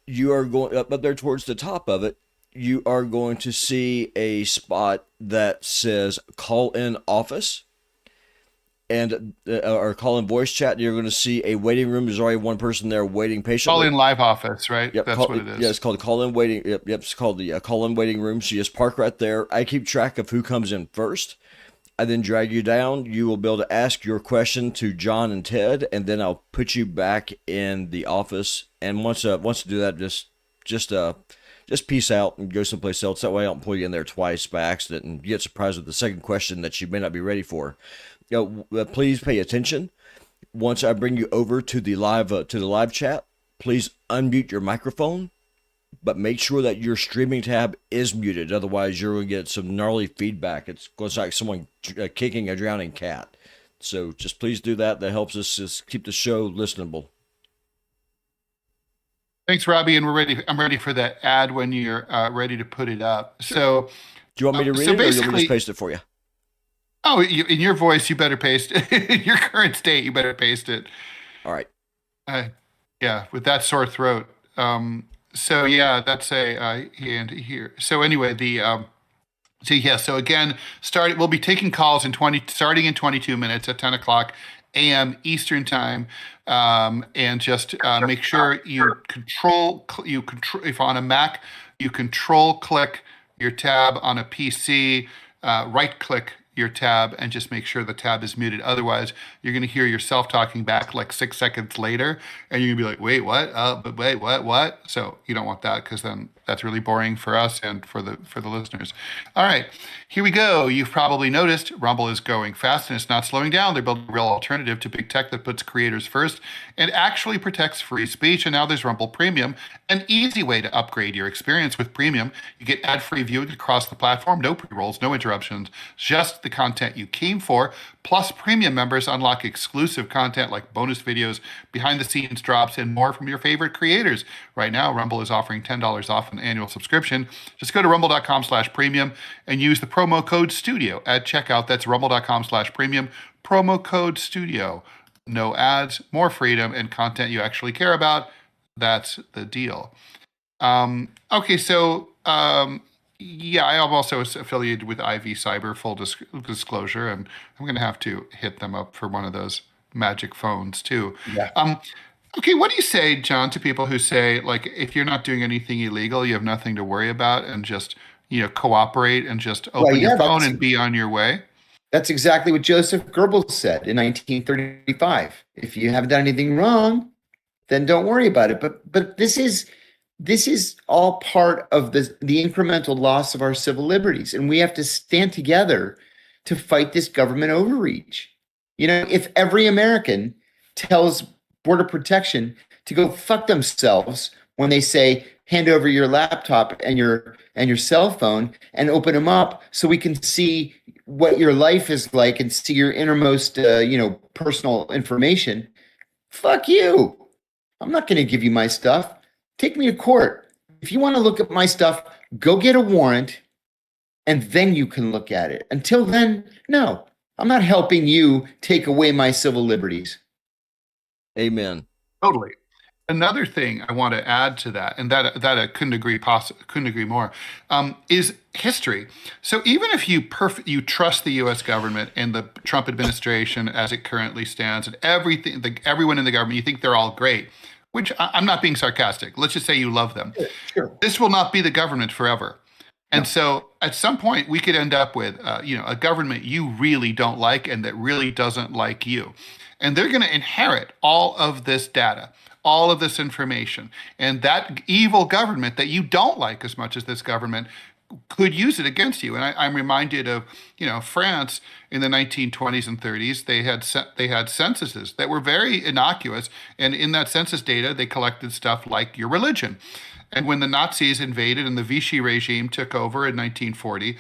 You are going up there towards the top of it. You are going to see a spot that says "Call in Office." And or call in voice chat. You're going to see a waiting room. There's already one person there waiting patiently. Call in live office, right? Yep, That's what it is. Yeah, it's called call in waiting. Yep, it's called the call in waiting room. So you just park right there. I keep track of who comes in first. I then drag you down. You will be able to ask your question to John and Ted, and then I'll put you back in the office. And once you do that, just peace out and go someplace else. That way I don't pull you in there twice by accident and get surprised with the second question that you may not be ready for. Please pay attention. Once I bring you over to the live chat, please unmute your microphone, but make sure that your streaming tab is muted. Otherwise, you're going to get some gnarly feedback. It's like someone kicking a drowning cat. So just please do that. That helps us just keep the show listenable. Thanks, Robbie, and I'm ready for that ad when you're ready to put it up. So, do you want me to read it, or you want me to just paste it for you? Oh, in your voice, you better paste it. In your current state, you better paste it. All right. Yeah, with that sore throat. So yeah, that's a hand here. So anyway, so again, we'll be taking calls starting in 22 minutes at 10 o'clock AM Eastern time, and just make sure you control if on a Mac, you control click your tab. On a PC, right click your tab and just make sure the tab is muted. Otherwise, you're going to hear yourself talking back like 6 seconds later, and you're going to be like, wait, what? But wait, what? So you don't want that, because then that's really boring for us and for the listeners. All right, here we go. You've probably noticed Rumble is going fast and it's not slowing down. They're building a real alternative to big tech that puts creators first and actually protects free speech. And now there's Rumble Premium, an easy way to upgrade your experience. With Premium, you get ad-free viewing across the platform, no pre-rolls, no interruptions, just the content you came for. Plus, Premium members unlock exclusive content like bonus videos, behind-the-scenes drops, and more from your favorite creators. Right now, Rumble is offering $10 off an annual subscription. Just go to rumble.com/premium and use the promo code STUDIO at checkout. That's rumble.com/premium, promo code STUDIO. No ads, more freedom, and content you actually care about. That's the deal. Okay, so yeah, I am also affiliated with IV Cyber, full disclosure, and I'm going to have to hit them up for one of those magic phones too. Yeah. Okay, what do you say, John, to people who say, like, if you're not doing anything illegal, you have nothing to worry about, and just, cooperate and just open your phone and be on your way? That's exactly what Joseph Goebbels said in 1935. If you haven't done anything wrong, then don't worry about it. But this is all part of the incremental loss of our civil liberties, and we have to stand together to fight this government overreach. If every American tells Border Protection to go fuck themselves when they say, hand over your laptop and your cell phone and open them up so we can see what your life is like and see your innermost, personal information. Fuck you. I'm not going to give you my stuff. Take me to court. If you want to look at my stuff, go get a warrant and then you can look at it. Until then, no, I'm not helping you take away my civil liberties. Amen. Totally. Another thing I want to add to that, and that I couldn't agree more, is history. So even if you trust the U.S. government and the Trump administration as it currently stands, and everyone in the government, you think they're all great, which I'm not being sarcastic. Let's just say you love them. Sure. This will not be the government forever. And so at some point we could end up with, a government you really don't like and that really doesn't like you. And they're going to inherit all of this data, all of this information. And that evil government that you don't like as much as this government could use it against you. And I'm reminded of, France in the 1920s and 30s. They had censuses that were very innocuous, and in that census data, they collected stuff like your religion. And when the Nazis invaded and the Vichy regime took over in 1940,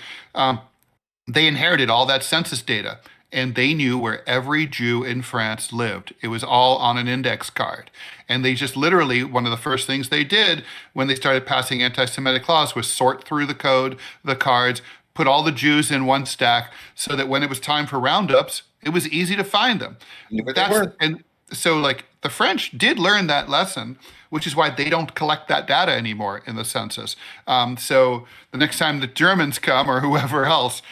they inherited all that census data. And they knew where every Jew in France lived. It was all on an index card. And they just literally, one of the first things they did when they started passing anti-Semitic laws was sort through the cards, put all the Jews in one stack so that when it was time for roundups, it was easy to find them. And so the French did learn that lesson, which is why they don't collect that data anymore in the census. So the next time the Germans come or whoever else,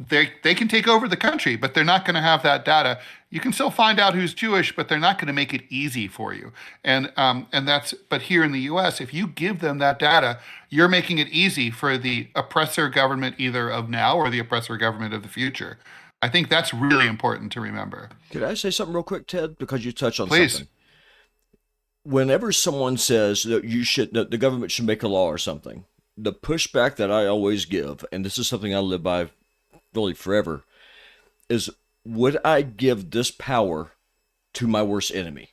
they can take over the country, but they're not going to have that data. You can still find out who's Jewish, but they're not going to make it easy for you. But here in the U.S., if you give them that data, you're making it easy for the oppressor government either of now or the oppressor government of the future. I think that's really important to remember. Could I say something real quick, Ted? Because you touched on Please. something. Whenever someone says that the government should make a law or something, the pushback that I always give, and this is something I live by really forever, is would I give this power to my worst enemy?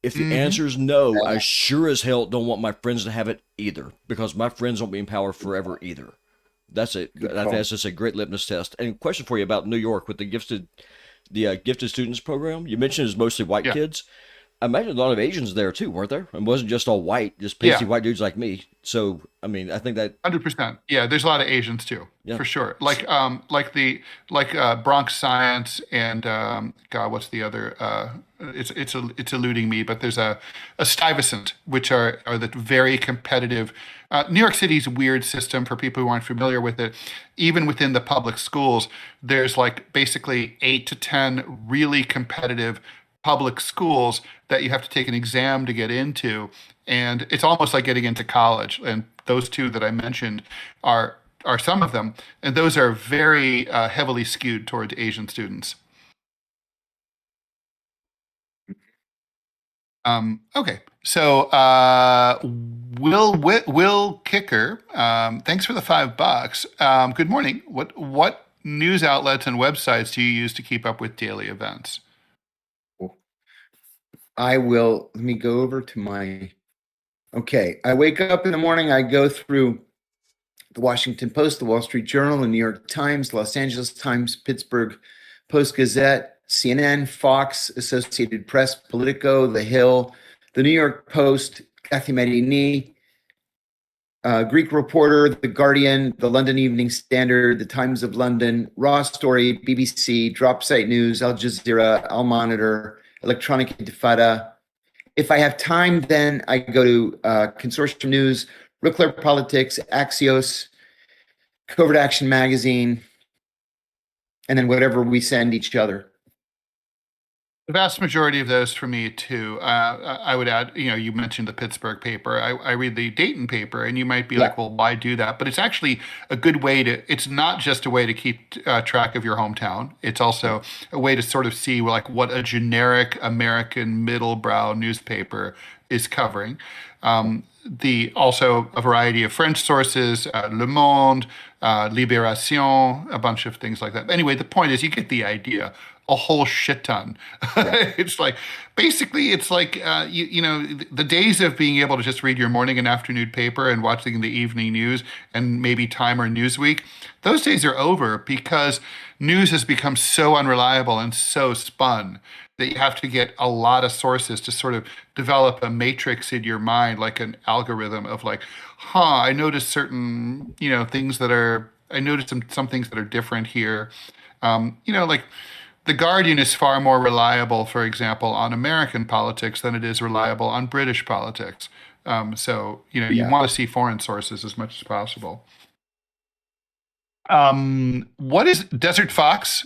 If the answer is no, I sure as hell don't want my friends to have it either, because my friends won't be in power forever either. That's it. I think that's just a great litmus test. And question for you about New York with the gifted students program. You mentioned it's mostly white kids. I imagine a lot of Asians there too, weren't there? It wasn't just all white, just pasty white dudes like me. So, I mean, I think that 100%. Yeah, there's a lot of Asians too, for sure. Like Bronx Science and God, what's the other? It's eluding me, but there's a Stuyvesant, which are the very competitive. New York City's weird system for people who aren't familiar with it. Even within the public schools, there's basically 8 to 10 really competitive public schools that you have to take an exam to get into, and it's almost like getting into college. And those two that I mentioned are some of them, and those are very heavily skewed towards Asian students. Okay, so Will Kicker, thanks for the $5. Good morning. What news outlets and websites do you use to keep up with daily events? Let me go over to I wake up in the morning, I go through the Washington Post, the Wall Street Journal, the New York Times, Los Angeles Times, Pittsburgh Post-Gazette, CNN, Fox, Associated Press, Politico, The Hill, the New York Post, Kathy Medini, Greek Reporter, The Guardian, the London Evening Standard, the Times of London, Raw Story, BBC, Dropsite News, Al Jazeera, Al Monitor, Electronic Intifada. If I have time, then I go to Consortium News, Real Clear Politics, Axios, Covert Action Magazine, and then whatever we send each other. The vast majority of those for me too. I would add, you mentioned the Pittsburgh paper. I read the Dayton paper, and you might be like, well, why do that? But it's actually a good way it's not just a way to keep track of your hometown. It's also a way to sort of see what a generic American middle-brow newspaper is covering. Also a variety of French sources, Le Monde, Libération, a bunch of things like that. Anyway, the point is you get the idea. A whole shit ton. It's basically the days of being able to just read your morning and afternoon paper and watching the evening news and maybe Time or Newsweek, those days are over because news has become so unreliable and so spun that you have to get a lot of sources to sort of develop a matrix in your mind, like an algorithm of I noticed certain, things I noticed some things that are different here. The Guardian is far more reliable, for example, on American politics than it is reliable on British politics. So you want to see foreign sources as much as possible. What is Desert Fox?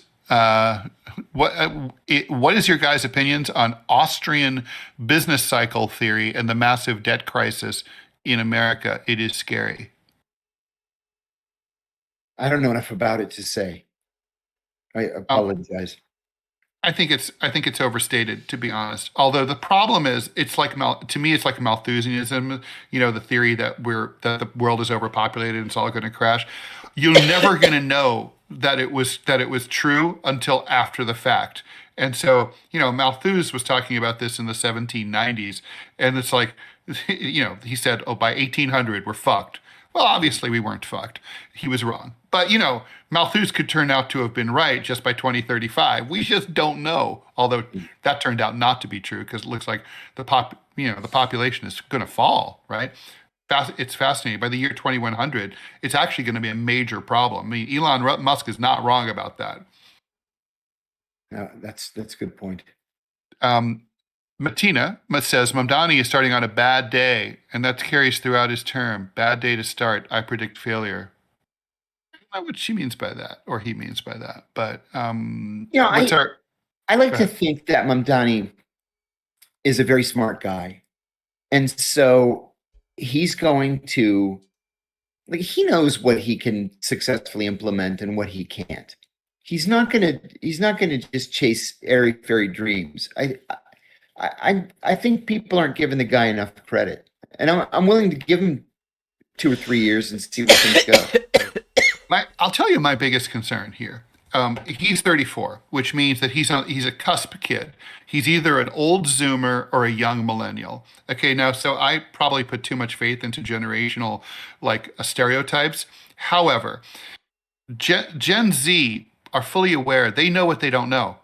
What is your guys' opinions on Austrian business cycle theory and the massive debt crisis in America? It is scary. I don't know enough about it to say. I apologize. I think it's overstated, to be honest. Although the problem is, to me, it's like Malthusianism. The theory that the world is overpopulated and it's all going to crash. You're never going to know that it was true until after the fact. And so, Malthus was talking about this in the 1790s, and it's like, he said, "Oh, by 1800, we're fucked." Well, obviously we weren't fucked. He was wrong. But, Malthus could turn out to have been right just by 2035. We just don't know. Although that turned out not to be true, because it looks like the population is going to fall, right? It's fascinating. By the year 2100, it's actually going to be a major problem. I mean, Elon Musk is not wrong about that. No, that's a good point. Matina says Mamdani is starting on a bad day, and that carries throughout his term. Bad day to start. I predict failure. I don't know what she means by that, or he means by that. But I like to think that Mamdani is a very smart guy, and so he's going to, he knows what he can successfully implement and what he can't. He's not gonna just chase airy fairy dreams. I think people aren't giving the guy enough credit, and I'm willing to give him 2 or 3 years and see where things go. I'll tell you my biggest concern here. He's 34, which means that he's a cusp kid. He's either an old Zoomer or a young millennial. Okay, now, so I probably put too much faith into generational stereotypes. However, Gen Z are fully aware. They know what they don't know.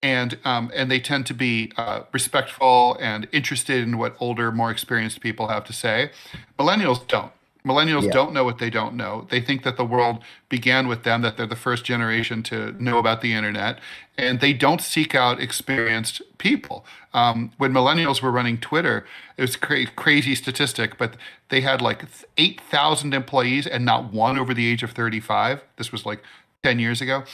And they tend to be respectful and interested in what older, more experienced people have to say. Millennials don't. Millennials don't know what they don't know. They think that the world began with them, that they're the first generation to know about the internet, and they don't seek out experienced people. When millennials were running Twitter, it was a crazy statistic, but they had 8,000 employees and not one over the age of 35. This was 10 years ago.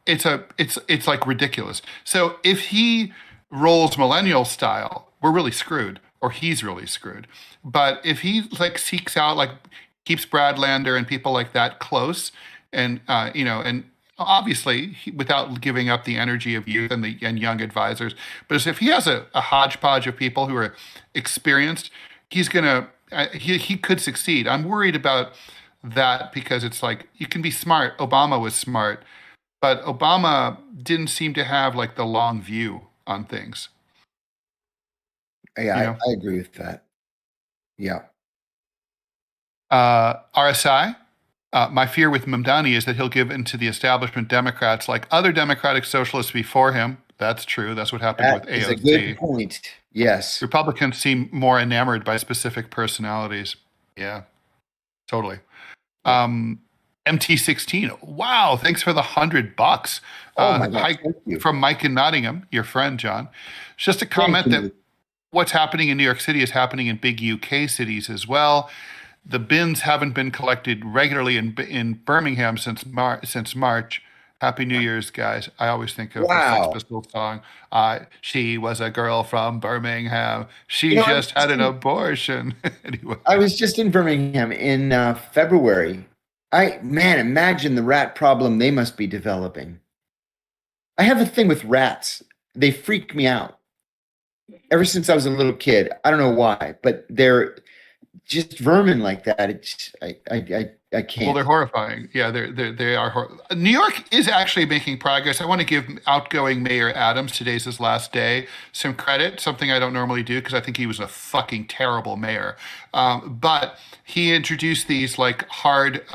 It's ridiculous. So if he rolls millennial style, we're really screwed, or he's really screwed. But if he seeks out, keeps Brad Lander and people like that close, and and obviously without giving up the energy of youth and young advisors, but if he has a hodgepodge of people who are experienced, he's gonna he could succeed. I'm worried about that because it's you can be smart. Obama was smart, but Obama didn't seem to have the long view on things. Yeah, I agree with that. Yeah. RSI, my fear with Mamdani is that he'll give in to the establishment Democrats like other democratic socialists before him. That's true. That's what happened with AOC. That's a good point. Yes. Republicans seem more enamored by specific personalities. Yeah, totally. MT16. Wow, thanks for the $100. Oh my God, thank you. From Mike in Nottingham, your friend John. It's just a comment that what's happening in New York City is happening in big UK cities as well. The bins haven't been collected regularly in Birmingham since March. Happy New Year's, guys. I always think of the Sex Pistols song. She was a girl from Birmingham. She just had an abortion. Anyway. I was just in Birmingham in February. Imagine the rat problem they must be developing. I have a thing with rats. They freak me out. Ever since I was a little kid. I don't know why, but they're just vermin like that. I can't. Well, they're horrifying. Yeah, they are. New York is actually making progress. I want to give outgoing Mayor Adams, today's his last day, some credit, something I don't normally do because I think he was a fucking terrible mayor. But he introduced these hard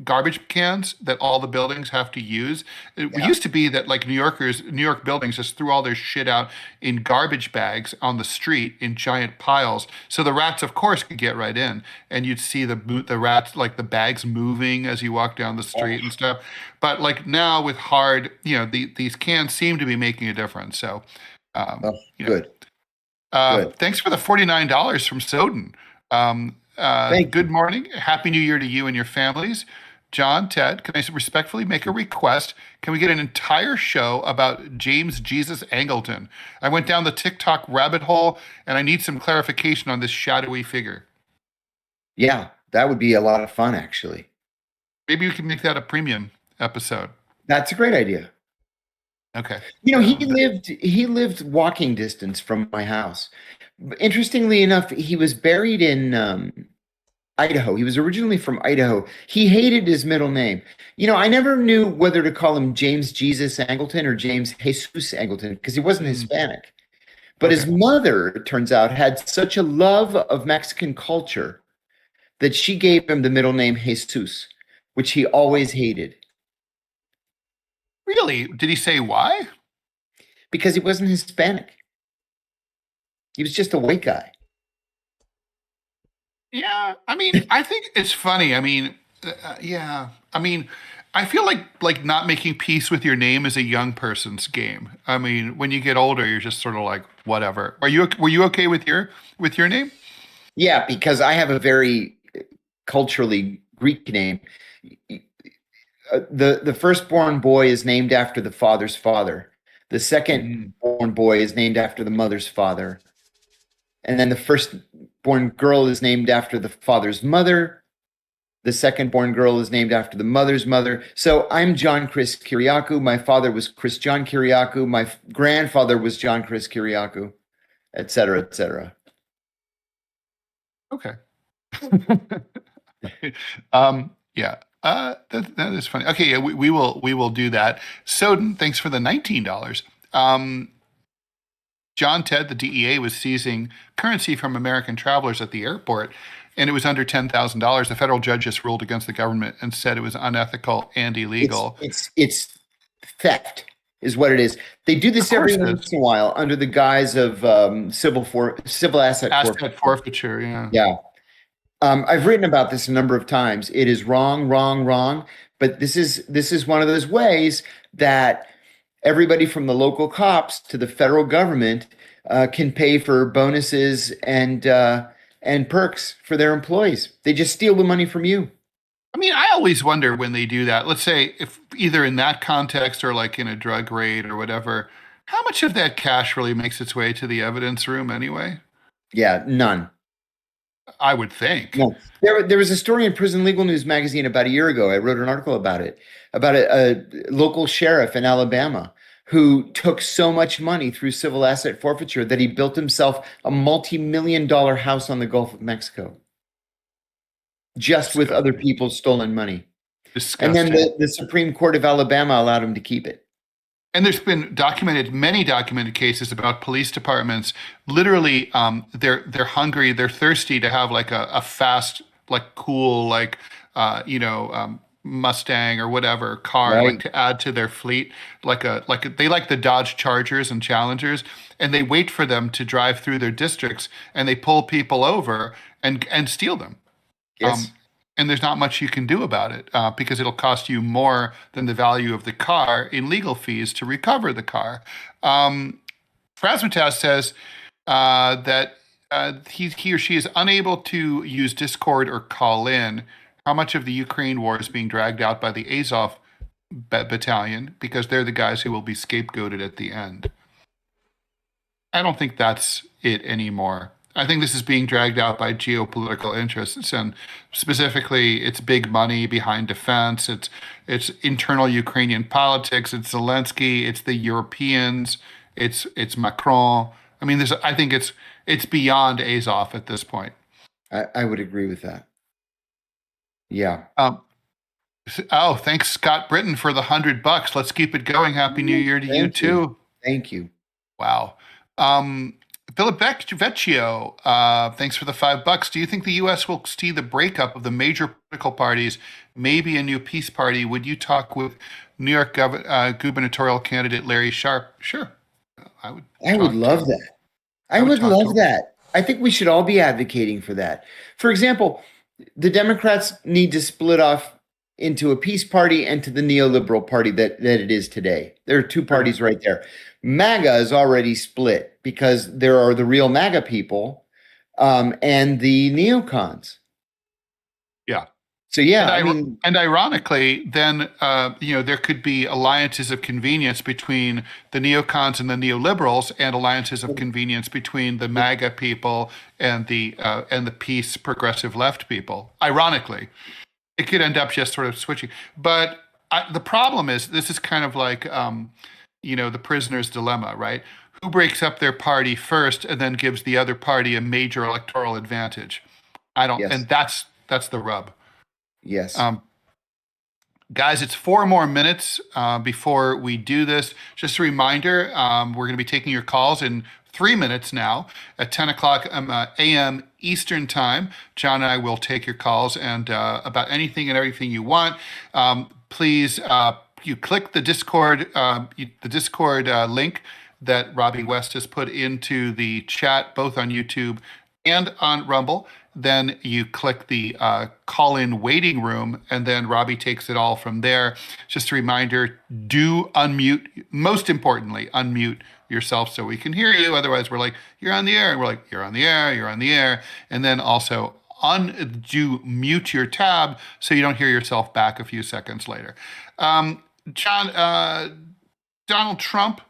garbage cans that all the buildings have to use. It used to be that New York buildings just threw all their shit out in garbage bags on the street in giant piles. So the rats, of course, could get right in, and you'd see the rats, the bags moving as you walk down the street and stuff. But now with hard, these cans seem to be making a difference. So, good. Thanks for the $49 from Soden. Good morning. Happy New Year to you and your families. John, Ted, can I respectfully make a request? Can we get an entire show about James Jesus Angleton? I went down the TikTok rabbit hole, and I need some clarification on this shadowy figure. Yeah, that would be a lot of fun, actually. Maybe we can make that a premium episode. That's a great idea. Okay. He lived walking distance from my house. Interestingly enough, he was buried in Idaho. He was originally from Idaho. He hated his middle name. I never knew whether to call him James Jesus Angleton or James Jesus Angleton because he wasn't Hispanic. But his mother, it turns out, had such a love of Mexican culture that she gave him the middle name Jesus, which he always hated. Really? Did he say why? Because he wasn't Hispanic. He was just a white guy. Yeah. I mean, I think it's funny. I mean, yeah. I mean, I feel like not making peace with your name is a young person's game. I mean, when you get older, you're just sort of like, whatever. Were you okay with your name? Yeah, because I have a very culturally Greek name. The firstborn boy is named after the father's father. The second born boy is named after the mother's father. And then the firstborn girl is named after the father's mother. The second-born girl is named after the mother's mother. So I'm John Kiriakou. My father was Chris John Kiriakou. My grandfather was John Chris Kiriakou, et cetera, et cetera. Okay. Yeah. That is funny. Okay, yeah, we will do that. Soden, thanks for the $19. John Ted, the DEA was seizing currency from American travelers at the airport, and it was under $10,000. The federal judge just ruled against the government and said it was unethical and illegal. It's theft, is what it is. They do this every once in a while under the guise of civil asset forfeiture. Yeah. Yeah. I've written about this a number of times. It is wrong. But this is one of those ways that everybody from the local cops to the federal government can pay for bonuses and perks for their employees. They just steal the money from you. I mean, I always wonder when they do that. Let's say if either in that context or like in a drug raid or whatever, how much of that cash really makes its way to the evidence room anyway? Yeah, none. I would think. No. There was a story in Prison Legal News magazine about a year ago. I wrote an article about it, about a local sheriff in Alabama who took so much money through civil asset forfeiture that he built himself a multi-million-dollar house on the Gulf of Mexico, just with other people's stolen money. Disgusting. And then the Supreme Court of Alabama allowed him to keep it. And there's been many documented cases about police departments. Literally, they're hungry, they're thirsty to have like a fast, like cool, like Mustang or whatever car, right, like to add to their fleet, they like the Dodge Chargers and Challengers, and they wait for them to drive through their districts, and they pull people over and steal them. Yes. And there's not much you can do about it because it'll cost you more than the value of the car in legal fees to recover the car. Frasmataz says that he or she is unable to use Discord or call in. How much of the Ukraine war is being dragged out by the Azov battalion because they're the guys who will be scapegoated at the end? I don't think that's it anymore. I think this is being dragged out by geopolitical interests, and specifically, it's big money behind defense. It's internal Ukrainian politics. It's Zelensky. It's the Europeans. It's Macron. I mean, I think it's beyond Azov at this point. I would agree with that. Yeah. Thanks, Scott Britton, for the $100. Let's keep it going. Happy New Year to you too. Thank you. Wow. Philip Vecchio, thanks for the $5. Do you think the U.S. will see the breakup of the major political parties, maybe a new peace party? Would you talk with New York gubernatorial candidate Larry Sharpe? Sure. I would love that. I would love that. I think we should all be advocating for that. For example, the Democrats need to split off into a peace party and to the neoliberal party that it is today. There are two parties right there. MAGA is already split because there are the real MAGA people and the neocons. Yeah. So yeah, and ironically, then there could be alliances of convenience between the neocons and the neoliberals, and alliances of convenience between the MAGA people and the peace progressive left people. Ironically. It could end up just sort of switching. But the problem is, this is kind of like, the prisoner's dilemma, right? Who breaks up their party first and then gives the other party a major electoral advantage? Yes. And that's the rub. Yes. Guys, it's 4 more minutes before we do this. Just a reminder, we're going to be taking your calls in 3 minutes now at 10 o'clock AM Eastern Time. John and I will take your calls and about anything and everything you want. Please, you click the Discord, link that Robbie West has put into the chat, both on YouTube and on Rumble. Then you click the call-in waiting room, and then Robbie takes it all from there. Just a reminder, do unmute. Most importantly, unmute yourself so we can hear you. Otherwise, we're like, you're on the air. And we're like, you're on the air, you're on the air. And then also do mute your tab so you don't hear yourself back a few seconds later. John, Donald Trump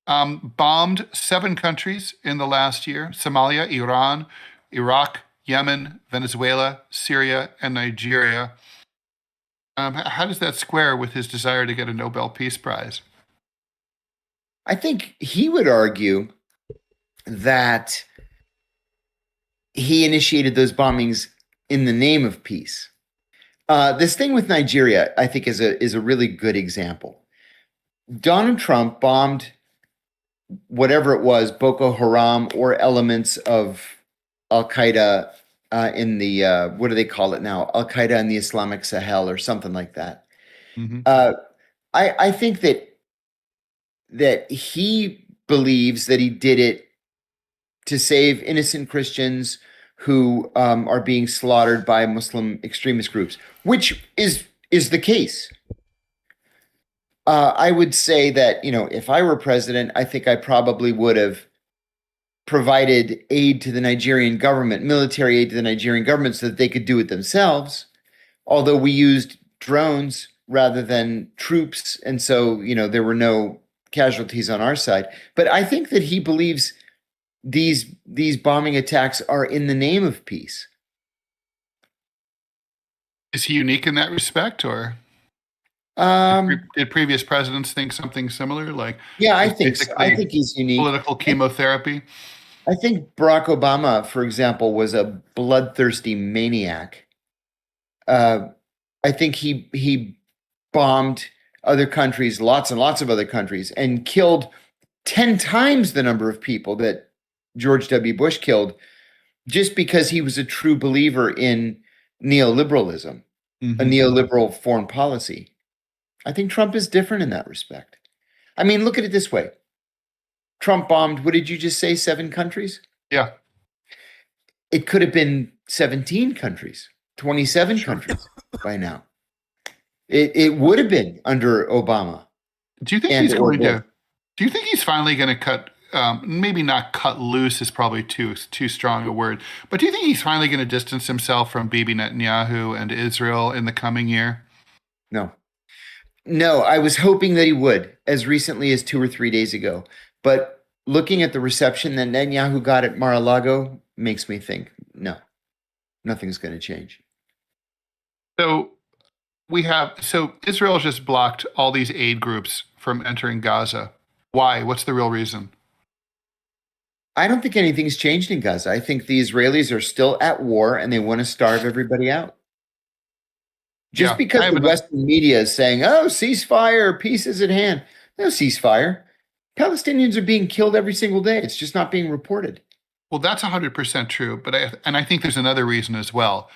bombed 7 countries in the last year: Somalia, Iran, Iraq, Yemen, Venezuela, Syria, and Nigeria. How does that square with his desire to get a Nobel Peace Prize? I think he would argue that he initiated those bombings in the name of peace. This thing with Nigeria, I think, is a really good example. Donald Trump bombed whatever it was, Boko Haram or elements of Al-Qaeda in the, what do they call it now? Al-Qaeda in the Islamic Sahel or something like that. Mm-hmm. I think that he believes that he did it to save innocent Christians who are being slaughtered by Muslim extremist groups, which is the case. I would say that, if I were president, I think I probably would have provided aid to the Nigerian government, military aid to the Nigerian government, so that they could do it themselves. Although we used drones rather than troops, and so there were no casualties on our side. But I think that he believes these bombing attacks are in the name of peace. Is he unique in that respect, or did previous presidents think something similar? I think so. I think he's unique. Political chemotherapy. I think Barack Obama, for example, was a bloodthirsty maniac. I think he bombed other countries, lots and lots of other countries, and killed 10 times the number of people that George W. Bush killed, just because he was a true believer in neoliberalism, Mm-hmm. a neoliberal foreign policy. I think Trump is different in that respect. I mean, look at it this way. Trump bombed, what did you just say, 7 countries? Yeah. It could have been 17 countries, 27 countries by now. It would have been under Obama. Do you think Do you think he's finally going to cut? Maybe not cut loose is probably too strong a word, but do you think he's finally going to distance himself from Bibi Netanyahu and Israel in the coming year? No, I was hoping that he would, as recently as 2 or 3 days ago. But looking at the reception that Netanyahu got at Mar-a-Lago makes me think, no, nothing's going to change. So Israel just blocked all these aid groups from entering Gaza. Why? What's the real reason? I don't think anything's changed in Gaza. I think the Israelis are still at war and they want to starve everybody out. Just because the Western media is saying, oh, ceasefire, peace is at hand. No ceasefire. Palestinians are being killed every single day. It's just not being reported. Well, that's 100% true. But I think there's another reason as well.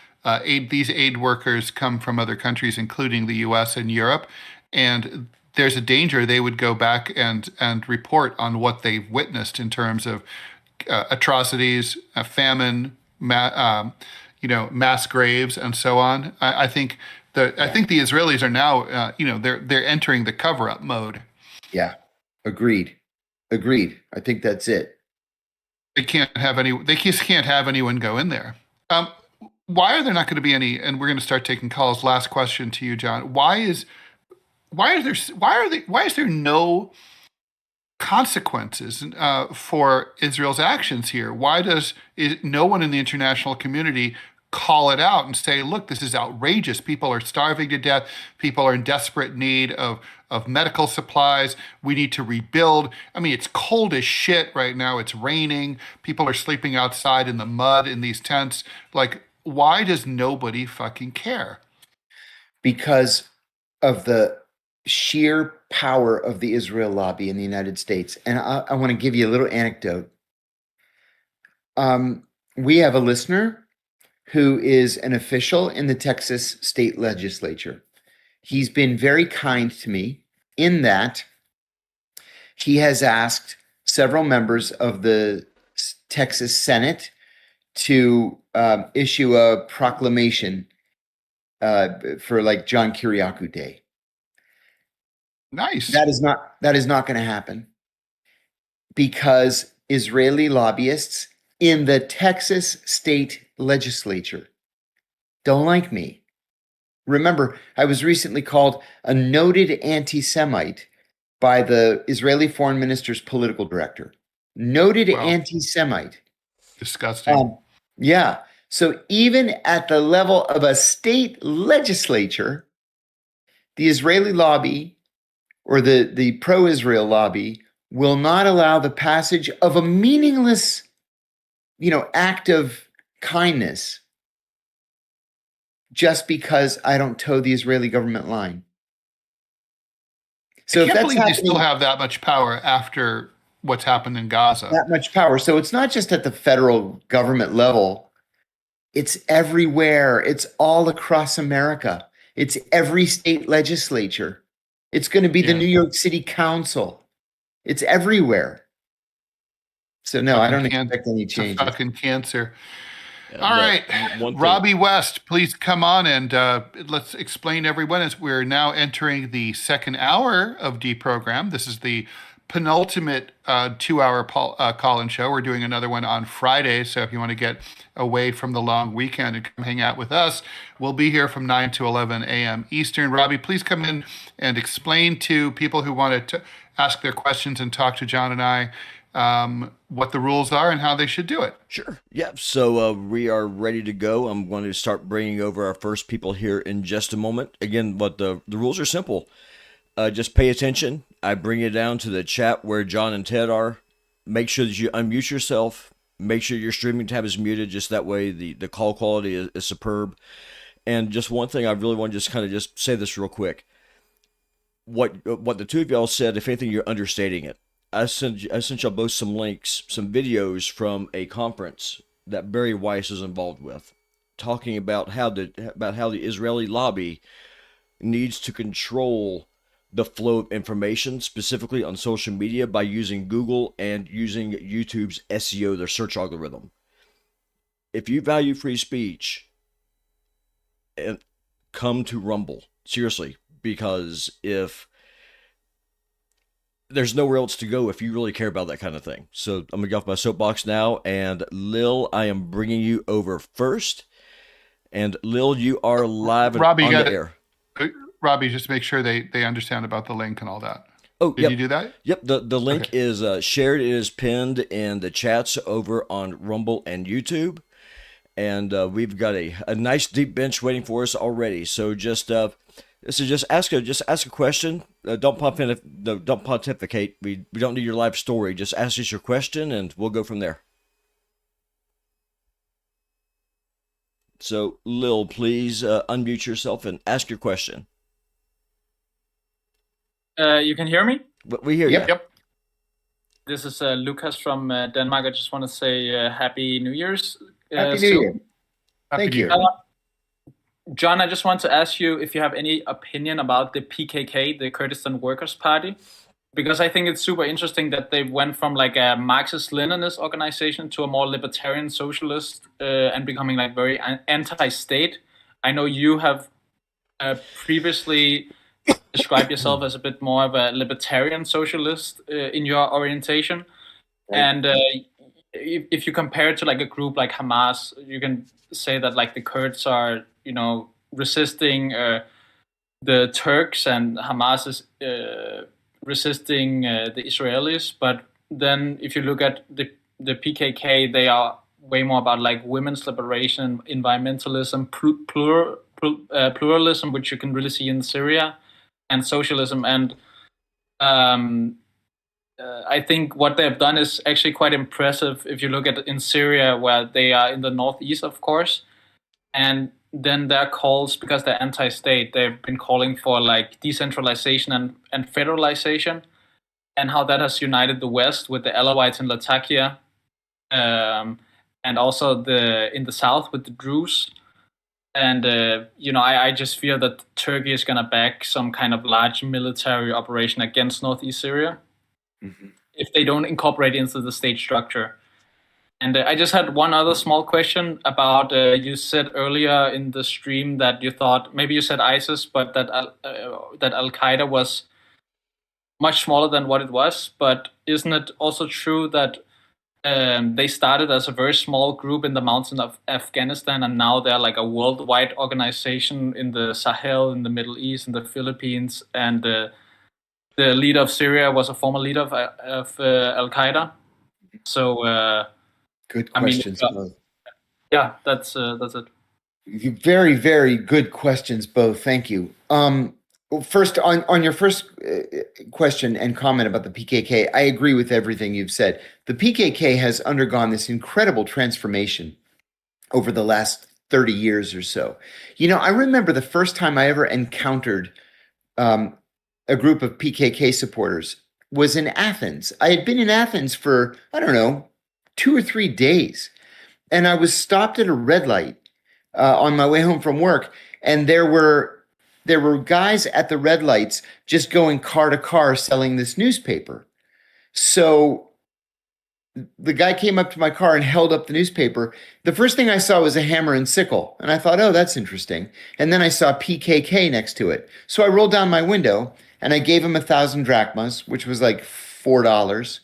These aid workers come from other countries, including the U.S. and Europe, and there's a danger they would go back and report on what they've witnessed in terms of atrocities, famine, mass graves, and so on. I think the Israelis are now, they're entering the cover-up mode. Yeah, agreed. I think that's it. They just can't have anyone go in there. Why are there not going to be any? And we're going to start taking calls. Last question to you, John. Why is there no consequences for Israel's actions here? Why is no one in the international community call it out and say, look, this is outrageous. People are starving to death. People are in desperate need of medical supplies. We need to rebuild. I mean, it's cold as shit right now. It's raining. People are sleeping outside in the mud in these tents. Like, why does nobody fucking care? Because of the sheer power of the Israel lobby in the United States. And I want to give you a little anecdote. We have a listener who is an official in the Texas state legislature. He's been very kind to me in that he has asked several members of the Texas Senate to issue a proclamation for like John Kiriakou Day. Nice. That is not going to happen because Israeli lobbyists in the Texas state legislature don't like me. Remember, I was recently called a noted anti-Semite by the Israeli foreign minister's political director. Noted anti-Semite. Disgusting. Yeah. So even at the level of a state legislature, the Israeli lobby or the pro-Israel lobby will not allow the passage of a meaningless, act of kindness just because I don't toe the Israeli government line. So I can't believe they still have that much power after what's happened in Gaza. That much power. So it's not just at the federal government level. It's everywhere. It's all across America. It's every state legislature. It's going to be the New York City Council. It's everywhere. So no, I don't expect any change. Fucking cancer. All right, Robbie West, please come on and let's explain everyone as we're now entering the second hour of DeProgram. This is the penultimate 2-hour call-in show. We're doing another one on Friday, so if you want to get away from the long weekend and come hang out with us, we'll be here from 9 to 11 a.m. Eastern. Robbie, please come in and explain to people who want to ask their questions and talk to John and I what the rules are and how they should do it. Sure. Yeah. So we are ready to go. I'm going to start bringing over our first people here in just a moment. Again, but the rules are simple. Just pay attention. I bring you down to the chat where John and Ted are. Make sure that you unmute yourself. Make sure your streaming tab is muted. Just that way the call quality is superb. And just one thing I really want to just say this real quick. What the two of y'all said, if anything, you're understating it. I sent y'all both some links, some videos from a conference that Barry Weiss is involved with, talking about how the Israeli lobby needs to control the flow of information, specifically on social media, by using Google and using YouTube's SEO, their search algorithm. If you value free speech, come to Rumble, seriously, because if there's nowhere else to go if you really care about that kind of thing. So I'm going to get off my soapbox now. And Lil, I am bringing you over first. And Lil, you are live on the air. Robbie, just make sure they understand about the link and all that. Oh, Did you do that? Yep. The link is shared. It is pinned in the chats over on Rumble and YouTube. And we've got a nice deep bench waiting for us already. So just ask a question. Don't pontificate. We don't need your live story. Just ask us your question, and we'll go from there. So, Lil, please unmute yourself and ask your question. You can hear me? We hear you. Yep. This is Lucas from Denmark. I just want to say Happy New Year's. Happy New Year. Thank you. John, I just want to ask you if you have any opinion about the PKK, the Kurdistan Workers' Party, because I think it's super interesting that they went from like a Marxist-Leninist organization to a more libertarian socialist and becoming like very anti-state. I know you have previously described yourself as a bit more of a libertarian socialist in your orientation. Right. And if you compare it to like a group like Hamas, you can say that like the Kurds are, resisting the Turks and Hamas is resisting the Israelis. But then if you look at the PKK, they are way more about like women's liberation, environmentalism, pluralism, which you can really see in Syria, and socialism. And I think what they have done is actually quite impressive if you look at in Syria, where they are in the northeast, of course. And then their calls, because they're anti-state, they've been calling for like decentralization and federalization, and how that has united the West with the Alawites in Latakia, and also in the south with the Druze. And I just fear that Turkey is going to back some kind of large military operation against northeast Syria if they don't incorporate into the state structure. And I just had one other small question about, you said earlier in the stream that you thought, maybe you said ISIS, but that Al-Qaeda was much smaller than what it was. But isn't it also true that they started as a very small group in the mountains of Afghanistan, and now they're like a worldwide organization in the Sahel, in the Middle East, in the Philippines, and the leader of Syria was a former leader of Al-Qaeda. So... Good questions, both. Yeah, that's it. Very, very good questions, both. Thank you. First, on your first question and comment about the PKK, I agree with everything you've said. The PKK has undergone this incredible transformation over the last 30 years or so. I remember the first time I ever encountered a group of PKK supporters was in Athens. I had been in Athens for, 2 or 3 days. And I was stopped at a red light on my way home from work. And there were guys at the red lights just going car to car selling this newspaper. So the guy came up to my car and held up the newspaper. The first thing I saw was a hammer and sickle. And I thought, oh, that's interesting. And then I saw PKK next to it. So I rolled down my window and I gave him 1,000 drachmas, which was like $4.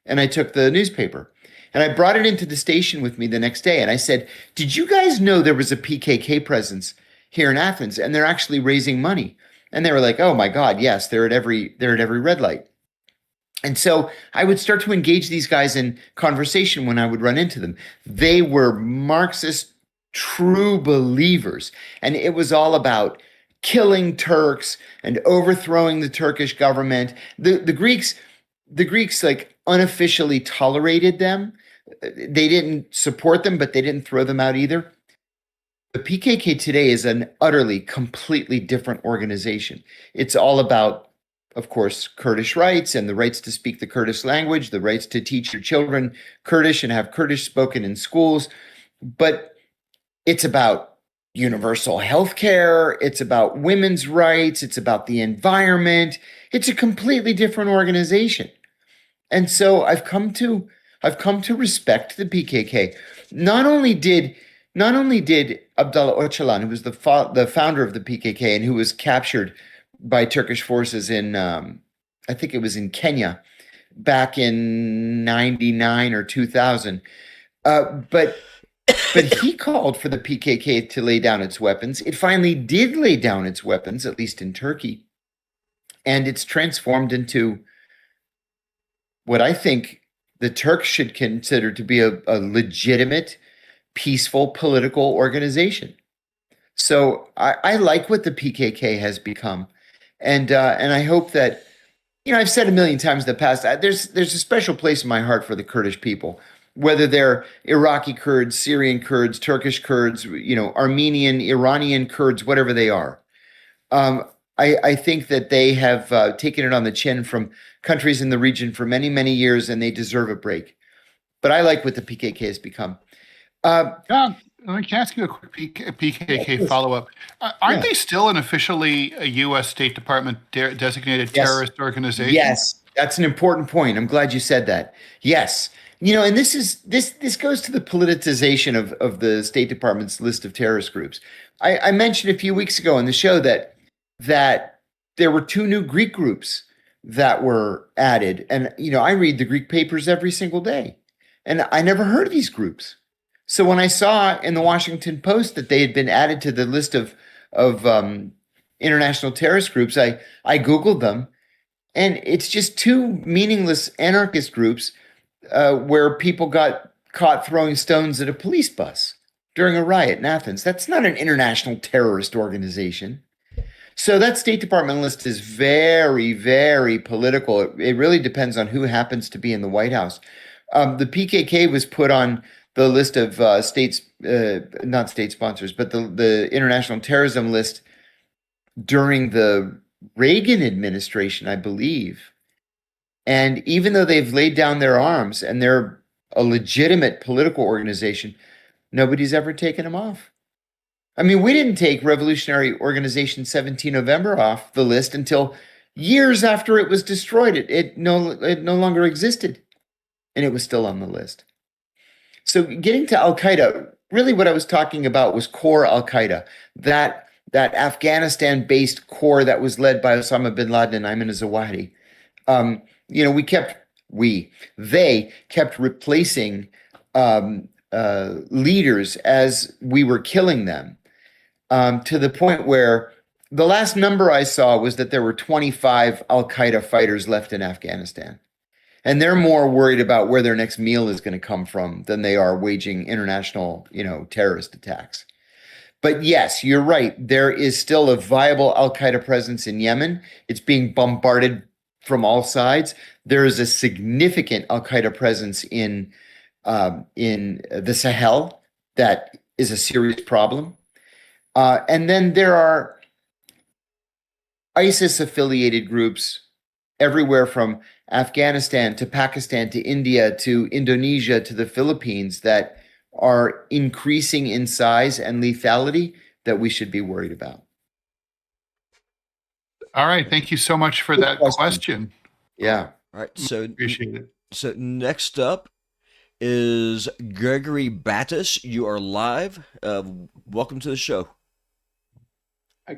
And I took the newspaper. And I brought it into the station with me the next day. And I said, did you guys know there was a PKK presence here in Athens? And they're actually raising money. And they were like, oh my God, yes, they're at every red light. And so I would start to engage these guys in conversation when I would run into them. They were Marxist true believers. And it was all about killing Turks and overthrowing the Turkish government. The Greeks like unofficially tolerated them. They didn't support them, but they didn't throw them out either. The PKK today is an utterly, completely different organization. It's all about, of course, Kurdish rights and the rights to speak the Kurdish language, the rights to teach your children Kurdish and have Kurdish spoken in schools. But it's about universal health care. It's about women's rights. It's about the environment. It's a completely different organization. And so I've come to respect the PKK. Not only did Abdullah Öcalan, who was the founder of the PKK and who was captured by Turkish forces in, I think it was in Kenya, back in 99 or 2000, but he called for the PKK to lay down its weapons. It finally did lay down its weapons, at least in Turkey, and it's transformed into what I think the Turks should consider to be a legitimate, peaceful political organization. So I like what the PKK has become, and I hope that, I've said a million times in the past, there's a special place in my heart for the Kurdish people, whether they're Iraqi Kurds, Syrian Kurds, Turkish Kurds, Armenian, Iranian Kurds, whatever they are. I think that they have taken it on the chin from countries in the region for many, many years, and they deserve a break. But I like what the PKK has become. John, let me ask you a quick PKK follow-up. Aren't they still an officially a U.S. State Department designated terrorist organization? Yes, that's an important point. I'm glad you said that. Yes. And this goes to the politicization of the State Department's list of terrorist groups. I mentioned a few weeks ago on the show that there were 2 new Greek groups that were added. And, I read the Greek papers every single day, and I never heard of these groups. So when I saw in the Washington Post that they had been added to the list of international terrorist groups, I Googled them, and it's just 2 meaningless anarchist groups where people got caught throwing stones at a police bus during a riot in Athens. That's not an international terrorist organization. So that State Department list is very, very political. It really depends on who happens to be in the White House. The PKK was put on the list of not state sponsors, but the international terrorism list during the Reagan administration, I believe. And even though they've laid down their arms and they're a legitimate political organization, nobody's ever taken them off. I mean, we didn't take Revolutionary Organization 17 November off the list until years after it was destroyed. It no longer existed, and it was still on the list. So getting to Al-Qaeda, really what I was talking about was core Al-Qaeda, that Afghanistan-based core that was led by Osama bin Laden and Ayman Zawahiri. They kept replacing leaders as we were killing them, to the point where the last number I saw was that there were 25 Al-Qaeda fighters left in Afghanistan. And they're more worried about where their next meal is going to come from than they are waging international, terrorist attacks. But yes, you're right. There is still a viable Al-Qaeda presence in Yemen. It's being bombarded from all sides. There is a significant Al-Qaeda presence in the Sahel that is a serious problem. And then there are ISIS-affiliated groups everywhere from Afghanistan to Pakistan to India to Indonesia to the Philippines that are increasing in size and lethality that we should be worried about. All right. Thank you so much for that question. Yeah. All right. So appreciate it. So next up is Gregory Battis. You are live. Welcome to the show.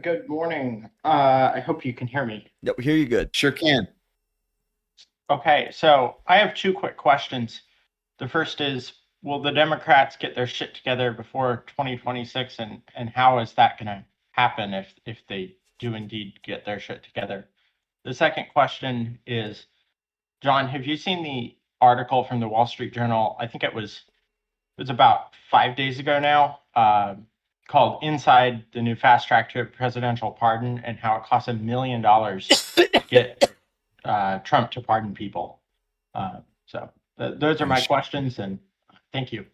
Good morning. I hope you can hear me. Yep, we hear you good. Sure can. Okay, so I have two quick questions. The first is, will the Democrats get their shit together before 2026, and how is that going to happen if they do indeed get their shit together? The second question is, John, have you seen the article from the Wall Street Journal? I think it was about 5 days ago now, called "Inside the New Fast Track to a Presidential Pardon" and how it costs $1 million to get Trump to pardon people. So those are my questions, and thank you.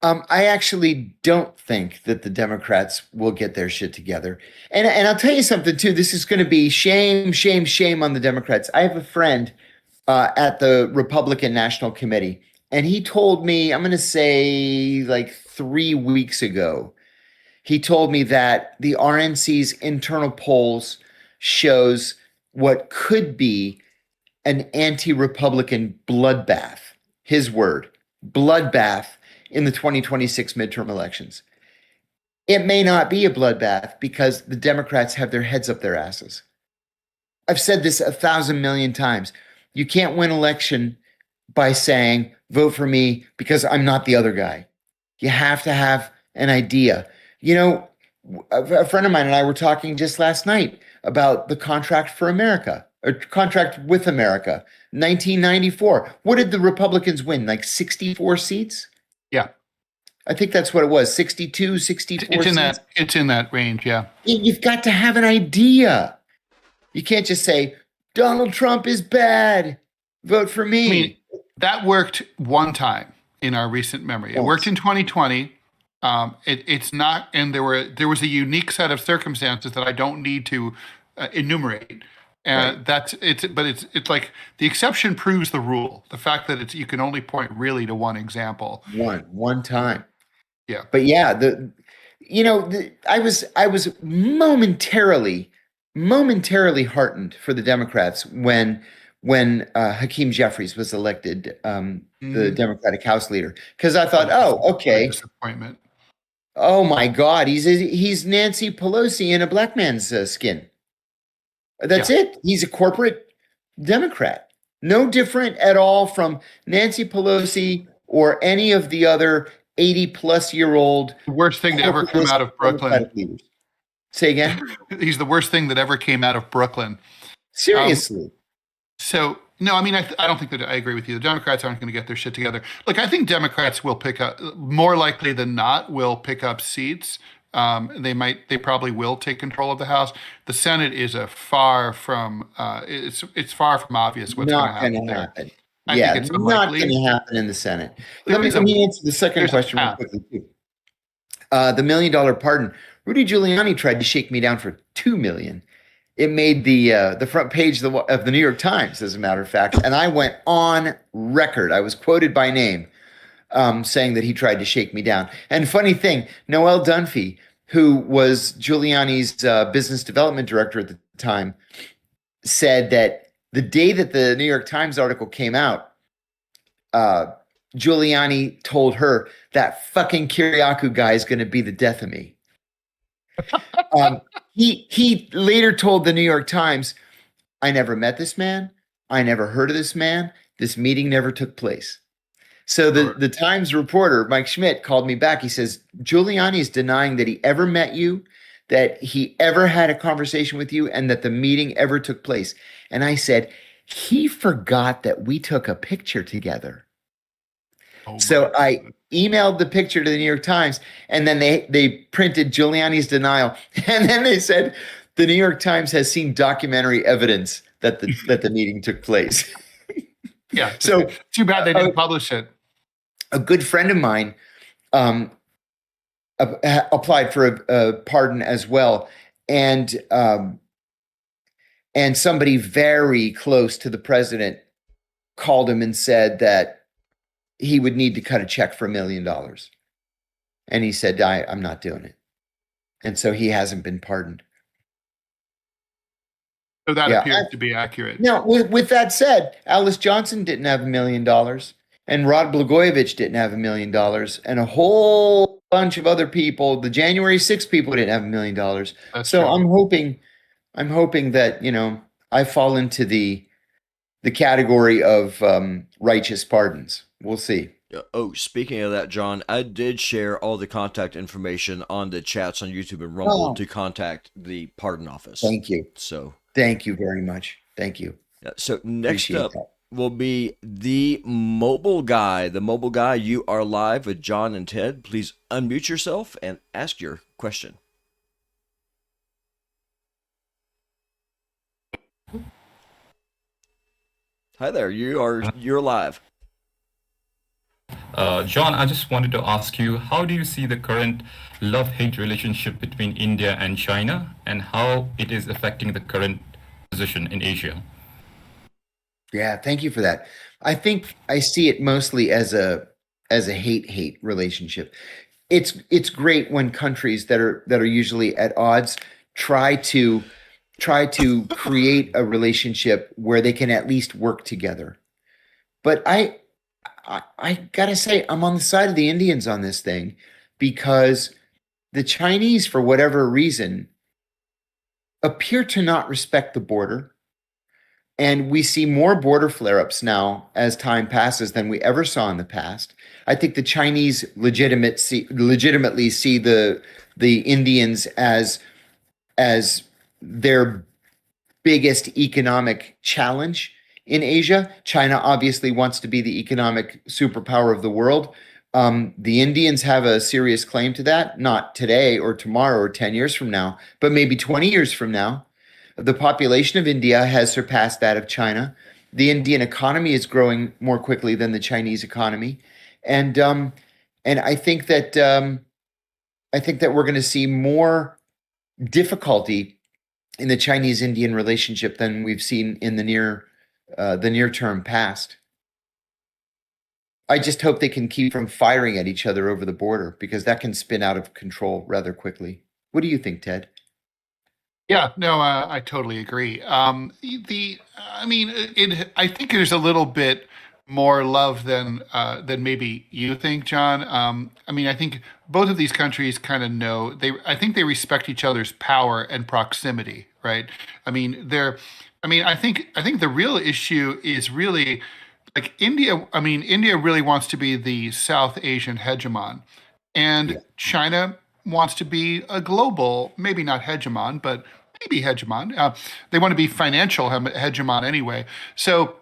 I actually don't think that the Democrats will get their shit together. And I'll tell you something, too. This is going to be shame, shame, shame on the Democrats. I have a friend at the Republican National Committee, and he told me, I'm going to say like 3 weeks ago, he told me that the RNC's internal polls shows what could be an anti-Republican bloodbath, his word, bloodbath in the 2026 midterm elections. It may not be a bloodbath because the Democrats have their heads up their asses. I've said this 1,000 million times. You can't win election by saying, vote for me because I'm not the other guy. You have to have an idea. A friend of mine and I were talking just last night about the Contract for America, or Contract with America, 1994. What did the Republicans win? Like 64 seats? Yeah. I think that's what it was, 62, 64 seats. It's in that range, yeah. You've got to have an idea. You can't just say, Donald Trump is bad, vote for me. I mean, that worked one time in our recent memory. It worked in 2020. It's not, and there was a unique set of circumstances that I don't need to enumerate. And right. It's like the exception proves the rule. The fact that you can only point really to one example. One time. Yeah. But yeah, I was momentarily heartened for the Democrats when Hakeem Jeffries was elected the Democratic House leader, because I thought, okay, disappointment. Oh my God, he's Nancy Pelosi in a black man's skin. That's it. He's a corporate Democrat, no different at all from Nancy Pelosi or any of the other 80-plus-year-old. The worst thing to ever come out of Brooklyn. Say again? He's the worst thing that ever came out of Brooklyn. Seriously. So No, I mean, I don't think that I agree with you. The Democrats aren't going to get their shit together. Look, I think Democrats will pick up, more likely than not, will pick up seats. They probably will take control of the House. The Senate is it's far from obvious what's going to Not happen going to there. happen. I Yeah, think it's not going unlikely. to happen in the Senate. There Let is a- me answer the second there's a question real path. quickly, too. The $1 million pardon. Rudy Giuliani tried to shake me down for $2 million. It made the front page of the New York Times, as a matter of fact, and I went on record. I was quoted by name saying that he tried to shake me down. And funny thing, Noel Dunphy, who was Giuliani's business development director at the time, said that the day that the New York Times article came out, Giuliani told her that fucking Kiriakou guy is going to be the death of me. He later told the New York Times, I never met this man. I never heard of this man. This meeting never took place. So the Times reporter, Mike Schmidt, called me back. He says, Giuliani is denying that he ever met you, that he ever had a conversation with you, and that the meeting ever took place. And I said, he forgot that we took a picture together. So I emailed the picture to the New York Times, and then they printed Giuliani's denial. And then they said, the New York Times has seen documentary evidence that the meeting took place. Yeah. So too bad they didn't publish it. A good friend of mine applied for a pardon as well. And somebody very close to the president called him and said that he would need to cut a check for $1 million. And he said, I'm not doing it. And so he hasn't been pardoned. So that appears to be accurate. Now, with that said, Alice Johnson didn't have $1 million, and Rod Blagojevich didn't have $1 million, and a whole bunch of other people, the January 6th people, didn't have $1 million. That's so true. I'm hoping that, I fall into the category of righteous pardons. We'll see. Oh, speaking of that, John, I did share all the contact information on the chats on YouTube and Rumble to contact the pardon office. Thank you. So thank you very much. Thank you. So next Appreciate up that. will be the mobile guy. The mobile guy, you are live with John and Ted. Please unmute yourself and ask your question. Hi there. You're live. John, I just wanted to ask you, how do you see the current love-hate relationship between India and China, and how it is affecting the current position in Asia? Yeah, thank you for that. I think I see it mostly as a hate relationship. It's great when countries that are usually at odds try to create a relationship where they can at least work together. But I gotta say, I'm on the side of the Indians on this thing, because the Chinese, for whatever reason, appear to not respect the border. And we see more border flare-ups now as time passes than we ever saw in the past. I think the Chinese legitimately see the Indians as their biggest economic challenge in Asia. China obviously wants to be the economic superpower of the world. The Indians have a serious claim to that, not today or tomorrow or 10 years from now, but maybe 20 years from now. The population of India has surpassed that of China. The Indian economy is growing more quickly than the Chinese economy, and I think that we're going to see more difficulty in the Chinese-Indian relationship than we've seen in the near term past. I just hope they can keep from firing at each other over the border, because that can spin out of control rather quickly. What do you think, Ted? Yeah, no, I totally agree. I think there's a little bit more love than maybe you think, John. I think both of these countries kind of know I think they respect each other's power and proximity, right? I think the real issue is really like India. India really wants to be the South Asian hegemon, and China wants to be a global, maybe not hegemon, but maybe hegemon. They want to be financial hegemon anyway. So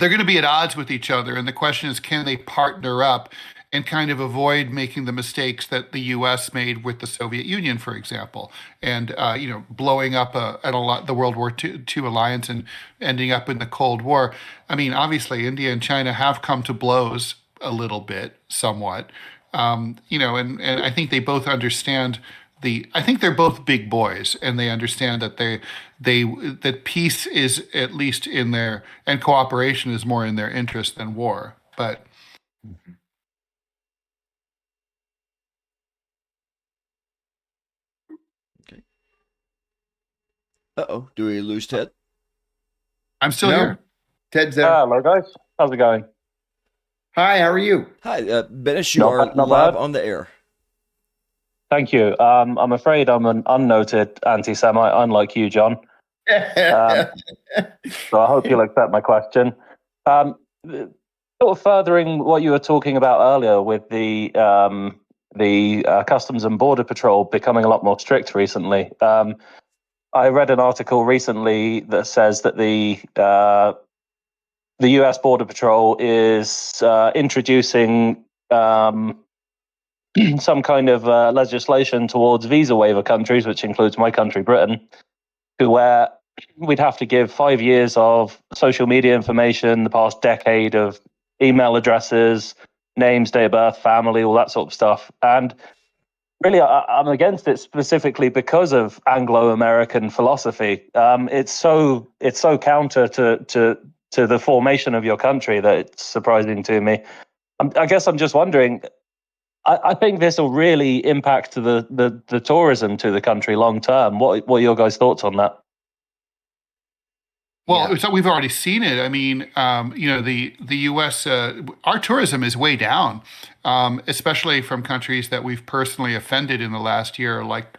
they're going to be at odds with each other. And the question is, can they partner up and kind of avoid making the mistakes that the U.S. made with the Soviet Union, for example, and blowing up the World War II alliance and ending up in the Cold War. I mean, obviously, India and China have come to blows a little bit, somewhat, and I think they both understand. I think they're both big boys, and they understand that that peace is at least in their, and cooperation is more in their interest than war. But Okay. Do we lose Ted? I'm still No. here. Ted's there. Hello, guys. How's it going? Hi, how are you? Hi, Benish, you Not are bad, not live bad. on the air. Thank you. I'm afraid I'm an unnoted anti-Semite, unlike you, John. So I hope you'll accept my question. Sort of furthering what you were talking about earlier with the Customs and Border Patrol becoming a lot more strict recently. I read an article recently that says that the U.S. Border Patrol is introducing some kind of legislation towards visa waiver countries, which includes my country, Britain, where we'd have to give 5 years of social media information, the past decade of email addresses, names, date of birth, family, all that sort of stuff. And really, I'm against it specifically because of Anglo-American philosophy. It's so counter to the formation of your country that it's surprising to me. I guess I'm just wondering. I think this will really impact the tourism to the country long term. What are your guys' thoughts on that? Well, so we've already seen it. I mean, the U.S. Our tourism is way down, especially from countries that we've personally offended in the last year, like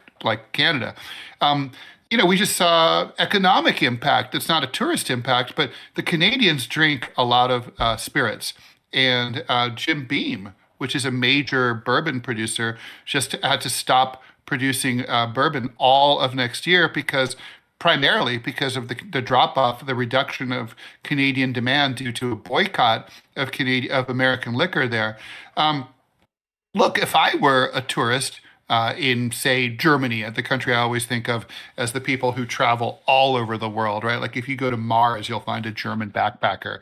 Canada. We just saw economic impact. It's not a tourist impact, but the Canadians drink a lot of spirits, and Jim Beam, which is a major bourbon producer, just had to stop producing bourbon all of next year primarily because of the drop-off, the reduction of Canadian demand due to a boycott of American liquor there. Look, if I were a tourist in, say, Germany, the country I always think of as the people who travel all over the world, right? Like if you go to Mars, you'll find a German backpacker.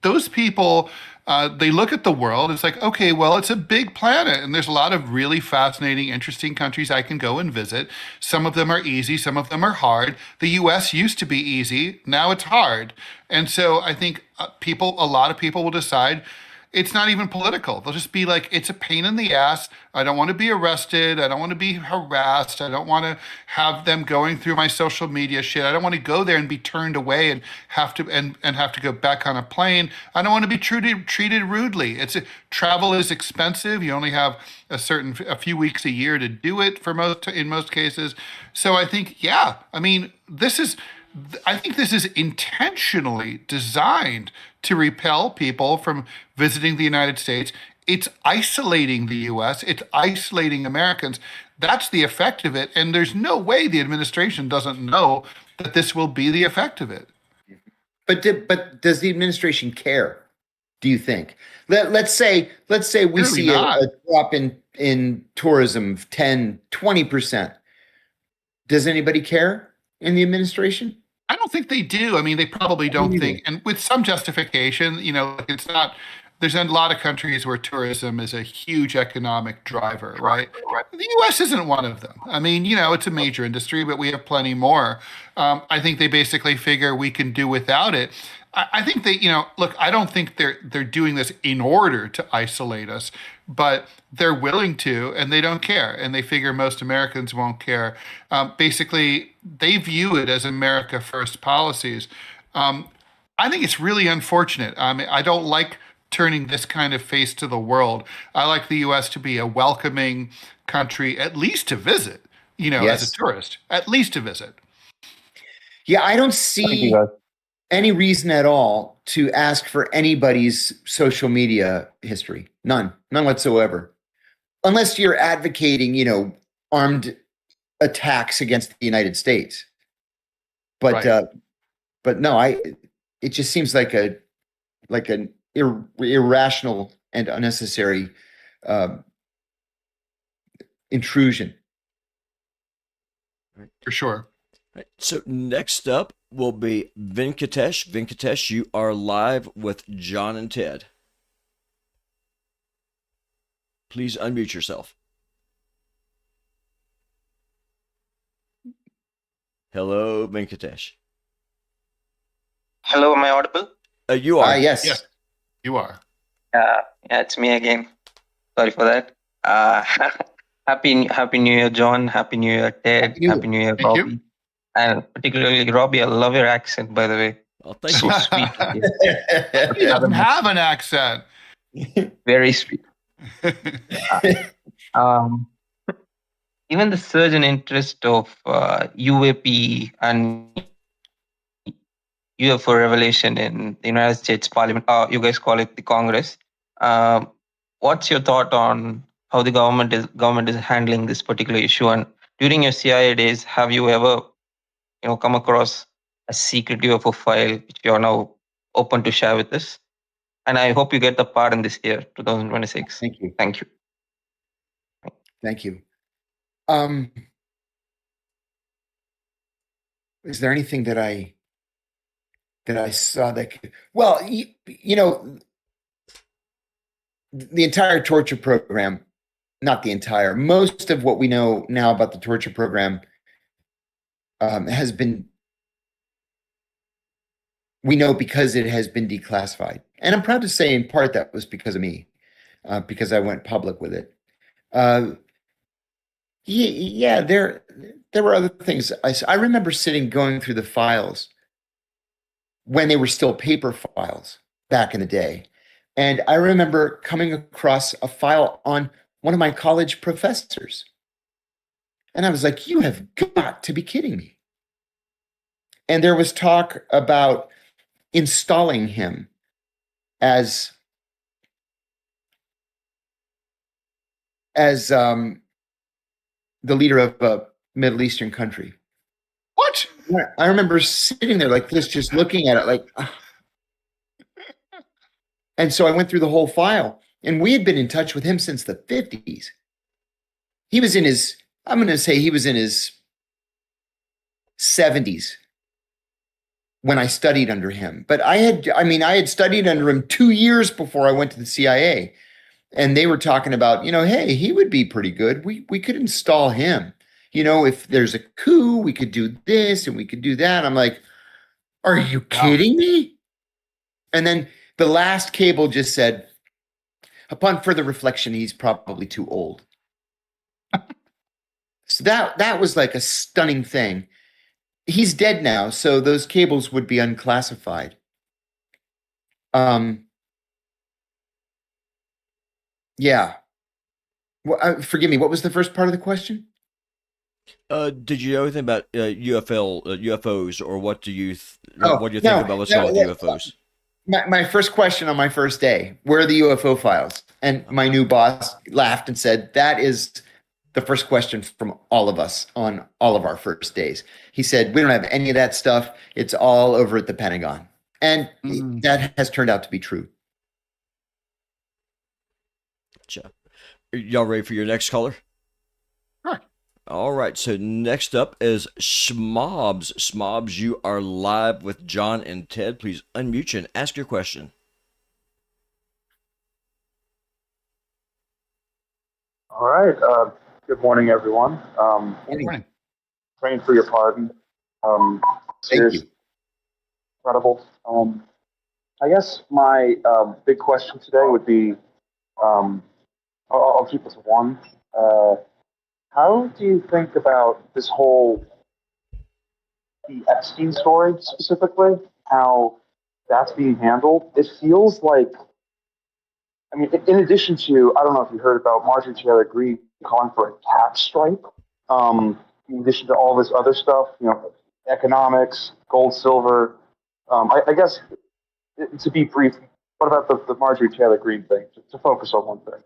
Those people, they look at the world, it's like, okay, well, it's a big planet, and there's a lot of really fascinating, interesting countries I can go and visit. Some of them are easy, some of them are hard. The US used to be easy, now it's hard. And so I think a lot of people will decide it's not even political. They'll just be like, it's a pain in the ass. I don't want to be arrested. I don't want to be harassed. I don't want to have them going through my social media shit. I don't want to go there and be turned away and have to go back on a plane. I don't want to be treated rudely. Travel is expensive. You only have a few weeks a year to do it in most cases. So I think, I think this is intentionally designed to repel people from visiting the United States. It's isolating the U.S. It's isolating Americans. That's the effect of it. And there's no way the administration doesn't know that this will be the effect of it. But does the administration care? Do you think? Let's say we Clearly see not. a drop in tourism of 10, 20%. Does anybody care in the administration? I don't think they do. I mean, they probably don't think, and with some justification, it's not, there's a lot of countries where tourism is a huge economic driver, right? The U.S. isn't one of them. I mean, it's a major industry, but we have plenty more. I think they basically figure we can do without it. I think they, look, I don't think they're doing this in order to isolate us, but they're willing to, and they don't care. And they figure most Americans won't care. Basically, they view it as America First policies. I think it's really unfortunate. I don't like turning this kind of face to the world. I like the U.S. to be a welcoming country, at least to visit, Yes. as a tourist, at least to visit. Yeah, I don't Thank you, see guys. any reason at all to ask for anybody's social media history. None whatsoever. Unless you're advocating, armed attacks against the United States. But Right. but no, it just seems like an irrational and unnecessary intrusion. For sure. Right. So next up will be Venkatesh. Venkatesh, you are live with John and Ted. Please unmute yourself. Hello, Venkatesh. Hello, am I audible? You are. Yes. Yes, you are. Yeah, it's me again. Sorry for that. Happy New Year, John. Happy New Year, Ted. Happy New Year, Thank you. Robbie. And particularly Robbie, I love your accent, by the way. Oh, thank So you. sweet. He doesn't have an accent. Very sweet. Even the surge in interest of UAP and UFO revelation in the United States Parliament, you guys call it the Congress. What's your thought on how the government is handling this particular issue? And during your CIA days, have you ever, come across a secret UFO file which you are now open to share with us? And I hope you get the pardon this year, 2026. Thank you. Thank you. Thank you. Is there anything that I saw that could, well, the entire torture program, not the entire, most of what we know now about the torture program we know because it has been declassified. And I'm proud to say in part that was because of me, because I went public with it. Yeah, there were other things. I remember going through the files when they were still paper files back in the day. And I remember coming across a file on one of my college professors. And I was like, you have got to be kidding me. And there was talk about installing him as the leader of a Middle Eastern country. What? I remember sitting there like this, just looking at it like, and so I went through the whole file, and we had been in touch with him since the 50s. He was in his, I'm going to say he was in his 70s when I studied under him. But I had studied under him 2 years before I went to the CIA. And they were talking about, hey, he would be pretty good. We could install him. If there's a coup, we could do this and we could do that. I'm like, are you kidding me? And then the last cable just said, upon further reflection, he's probably too old. So that was like a stunning thing. He's dead now, so those cables would be unclassified. Yeah. Well, forgive me. What was the first part of the question? Did you know anything about UFOs, or what do you think about what's going on with UFOs? My first question on my first day: where are the UFO files? And my new boss laughed and said, "That is the first question from all of us on all of our first days." He said, "We don't have any of that stuff. It's all over at the Pentagon," and that has turned out to be true. Gotcha. Y'all ready for your next caller? Sure. All right. So next up is Schmobs. Schmobs, you are live with John and Ted. Please unmute you and ask your question. All right. Good morning, everyone. Good morning. Praying for your pardon. Thank you. Incredible. I guess my big question today would be, I'll keep this one. How do you think about this whole the Epstein story specifically? How that's being handled? It feels like, I mean, in addition to, I don't know if you heard about Marjorie Taylor Greene calling for a tax strike. In addition to all this other stuff, economics, gold, silver. I guess to be brief, what about the Marjorie Taylor Greene thing? To focus on one thing.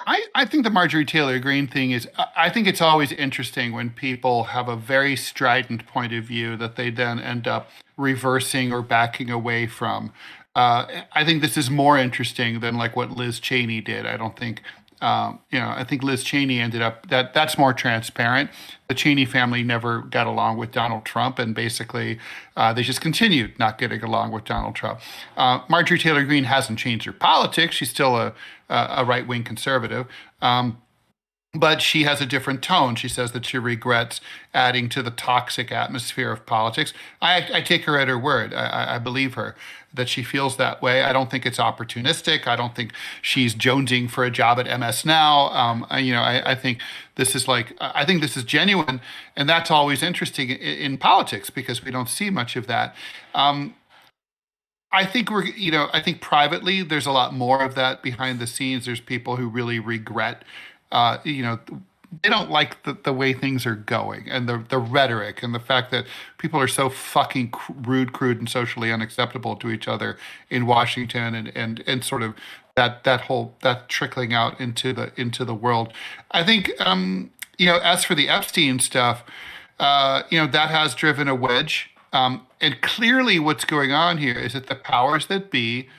I think the Marjorie Taylor Greene thing is, I think it's always interesting when people have a very strident point of view that they then end up reversing or backing away from. I think this is more interesting than like what Liz Cheney did. I don't think, I think Liz Cheney ended up, that's more transparent. The Cheney family never got along with Donald Trump, and basically they just continued not getting along with Donald Trump. Marjorie Taylor Greene hasn't changed her politics. She's still a right-wing conservative. But she has a different tone. She says that she regrets adding to the toxic atmosphere of politics. I take her at her word. I believe her that she feels that way. I don't think it's opportunistic. I don't think she's jonesing for a job at MS Now. I think this is I think this is genuine, and that's always interesting in politics because we don't see much of that. I think I think privately there's a lot more of that behind the scenes. There's people who really regret, they don't like the way things are going, and the rhetoric, and the fact that people are so fucking rude, crude, and socially unacceptable to each other in Washington, and sort of that trickling out into the world. I think as for the Epstein stuff, that has driven a wedge. And clearly what's going on here is that the powers that be,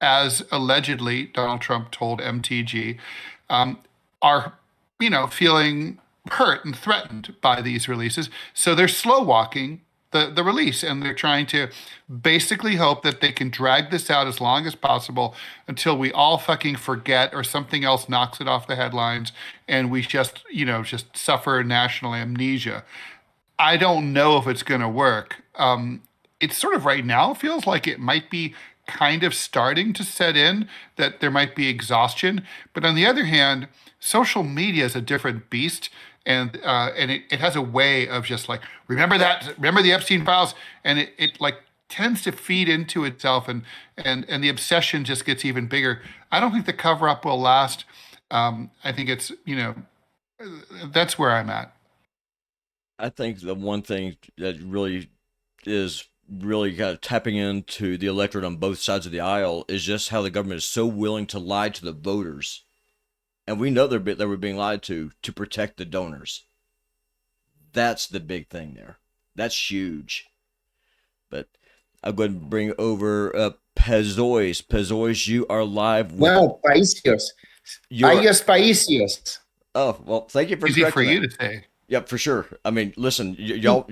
as allegedly Donald Trump told MTG, are, feeling hurt and threatened by these releases. So they're slow walking the release, and they're trying to basically hope that they can drag this out as long as possible until we all fucking forget or something else knocks it off the headlines and we just suffer national amnesia. I don't know if it's going to work. It's sort of right now feels like it might be kind of starting to set in, that there might be exhaustion. But on the other hand, social media is a different beast. And it has a way of just remember the Epstein files, and it tends to feed into itself, and the obsession just gets even bigger. I don't think the cover up will last. I think it's that's where I'm at. I think the one thing that really is kind of tapping into the electorate on both sides of the aisle is just how the government is so willing to lie to the voters. And we know they were being lied to protect the donors. That's the big thing there. That's huge. But I'm going to bring over Pezois. Pezois, you are live. Well, Paisios. Ayos Paisios. Oh, well, thank you for easy for you to say. Yep, for sure. I mean, listen, y'all